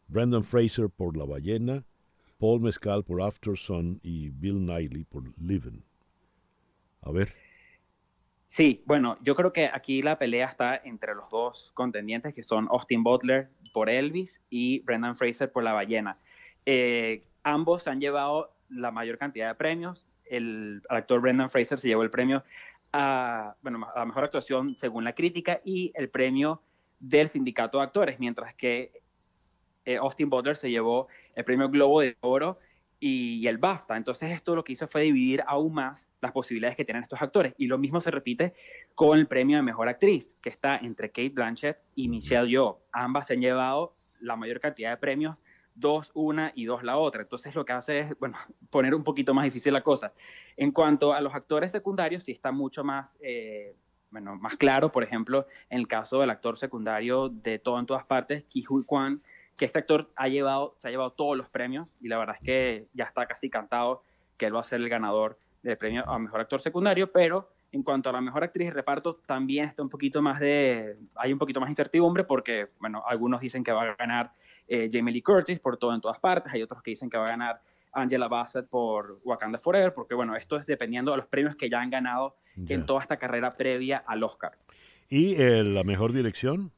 Brendan Fraser por La Ballena, Paul Mescal por Aftersun y Bill Nighy por Living. A ver. Sí, bueno, yo creo que aquí la pelea está entre los dos contendientes, que son Austin Butler por Elvis y Brendan Fraser por La Ballena. Ambos han llevado la mayor cantidad de premios. el actor Brendan Fraser se llevó el premio a la mejor actuación según la crítica y el premio del sindicato de actores, mientras que Austin Butler se llevó el premio Globo de Oro y el BAFTA. Entonces esto lo que hizo fue dividir aún más las posibilidades que tienen estos actores. Y lo mismo se repite con el premio de Mejor Actriz, que está entre Cate Blanchett y Michelle Yeoh. Ambas se han llevado la mayor cantidad de premios, 2 una y 2 la otra. Entonces lo que hace es, poner un poquito más difícil la cosa. En cuanto a los actores secundarios, sí está mucho más, más claro. Por ejemplo, en el caso del actor secundario de Todo en Todas Partes, Ke Huy Quan, que este actor se ha llevado todos los premios y la verdad es que ya está casi cantado que él va a ser el ganador del premio a Mejor Actor Secundario, pero en cuanto a la Mejor Actriz de Reparto también está hay un poquito más de incertidumbre porque, algunos dicen que va a ganar Jamie Lee Curtis por Todo en Todas Partes, hay otros que dicen que va a ganar Angela Bassett por Wakanda Forever, porque esto es dependiendo de los premios que ya han ganado en toda esta carrera previa al Oscar. ¿Y la Mejor Dirección?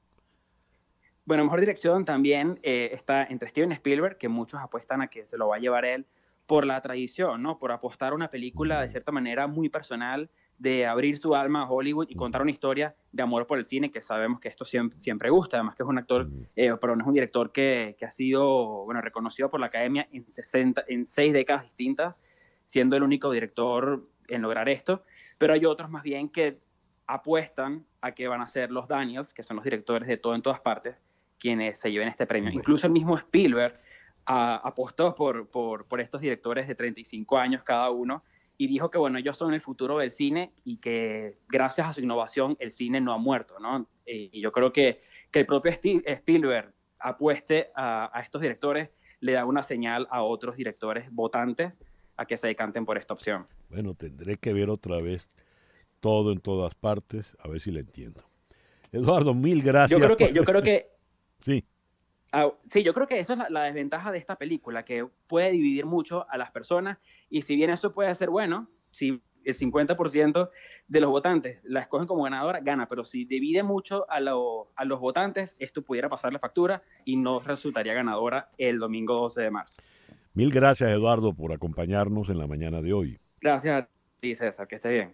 Bueno, Mejor Dirección también está entre Steven Spielberg, que muchos apuestan a que se lo va a llevar él por la tradición, ¿no? Por apostar a una película de cierta manera muy personal, de abrir su alma a Hollywood y contar una historia de amor por el cine, que sabemos que esto siempre gusta. Además que es un actor, es un director que ha sido reconocido por la Academia en 6 décadas distintas, siendo el único director en lograr esto. Pero hay otros más bien que apuestan a que van a ser los Daniels, que son los directores de Todo en Todas Partes, quienes se lleven este premio. Incluso el mismo Spielberg apostó por estos directores de 35 años cada uno y dijo que ellos son el futuro del cine y que gracias a su innovación el cine no ha muerto, ¿no? Y yo creo que el propio Spielberg apueste a estos directores le da una señal a otros directores votantes a que se decanten por esta opción. Bueno, tendré que ver otra vez Todo en Todas Partes, a ver si la entiendo. Eduardo, mil gracias. Yo creo que sí. Sí, yo creo que eso es la desventaja de esta película, que puede dividir mucho a las personas y si bien eso puede ser bueno, si el 50% de los votantes la escogen como ganadora, gana, pero si divide mucho a los votantes, esto pudiera pasar la factura y no resultaría ganadora el domingo 12 de marzo. Mil gracias, Eduardo, por acompañarnos en la mañana de hoy. Gracias a ti, César, que esté bien.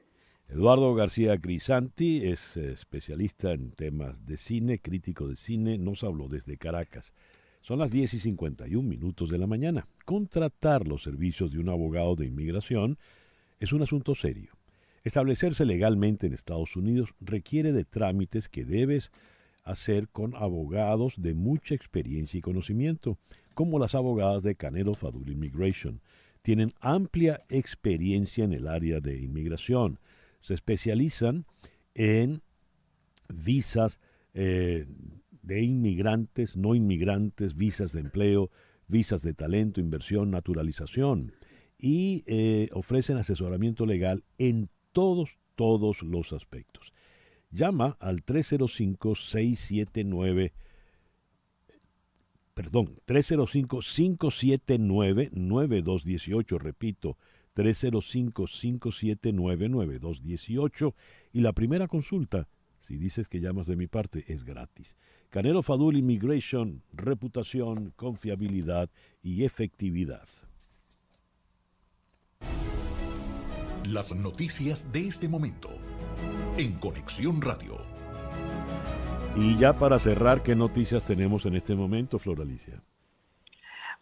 Eduardo García Crisanti es especialista en temas de cine, crítico de cine, nos habló desde Caracas. Son las 10:51 de la mañana. Contratar los servicios de un abogado de inmigración es un asunto serio. Establecerse legalmente en Estados Unidos requiere de trámites que debes hacer con abogados de mucha experiencia y conocimiento, como las abogadas de Canelo Fadul Immigration. Tienen amplia experiencia en el área de inmigración. Se especializan en visas de inmigrantes, no inmigrantes, visas de empleo, visas de talento, inversión, naturalización y ofrecen asesoramiento legal en todos los aspectos. Llama al 305-579-9218, repito, 305-579-9218 y la primera consulta, si dices que llamas de mi parte, es gratis. Canelo Fadul Immigration, reputación, confiabilidad y efectividad. Las noticias de este momento en Conexión Radio. Y ya para cerrar, ¿qué noticias tenemos en este momento, Flor Alicia?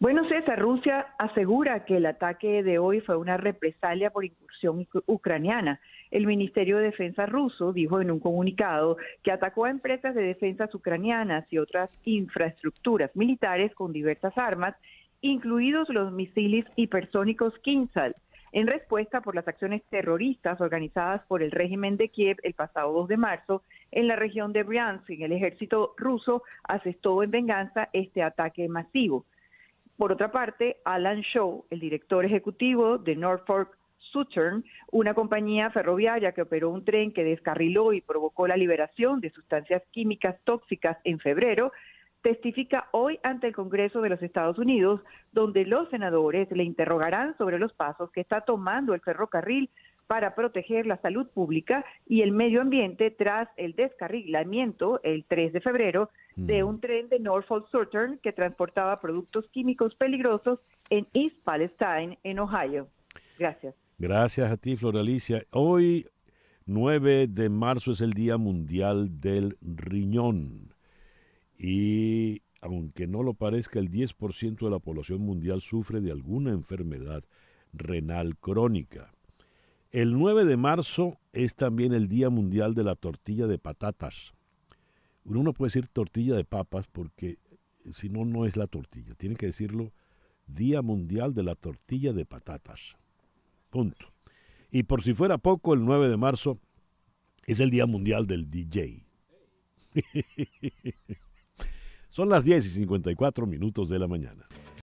Bueno, César, Rusia asegura que el ataque de hoy fue una represalia por incursión ucraniana. El Ministerio de Defensa ruso dijo en un comunicado que atacó a empresas de defensas ucranianas y otras infraestructuras militares con diversas armas, incluidos los misiles hipersónicos Kinzhal, en respuesta por las acciones terroristas organizadas por el régimen de Kiev el pasado 2 de marzo en la región de Bryansk. El ejército ruso asestó en venganza este ataque masivo. Por otra parte, Alan Shaw, el director ejecutivo de Norfolk Southern, una compañía ferroviaria que operó un tren que descarriló y provocó la liberación de sustancias químicas tóxicas en febrero, testifica hoy ante el Congreso de los Estados Unidos, donde los senadores le interrogarán sobre los pasos que está tomando el ferrocarril para proteger la salud pública y el medio ambiente tras el descarrilamiento el 3 de febrero de un tren de Norfolk Southern que transportaba productos químicos peligrosos en East Palestine, en Ohio. Gracias. Gracias a ti, Floralicia. Hoy, 9 de marzo, es el Día Mundial del Riñón. Y aunque no lo parezca, el 10% de la población mundial sufre de alguna enfermedad renal crónica. El 9 de marzo es también el Día Mundial de la Tortilla de Patatas. Uno no puede decir tortilla de papas porque si no, no es la tortilla. Tiene que decirlo Día Mundial de la Tortilla de Patatas. Punto. Y por si fuera poco, el 9 de marzo es el Día Mundial del DJ. Son las 10:54 de la mañana.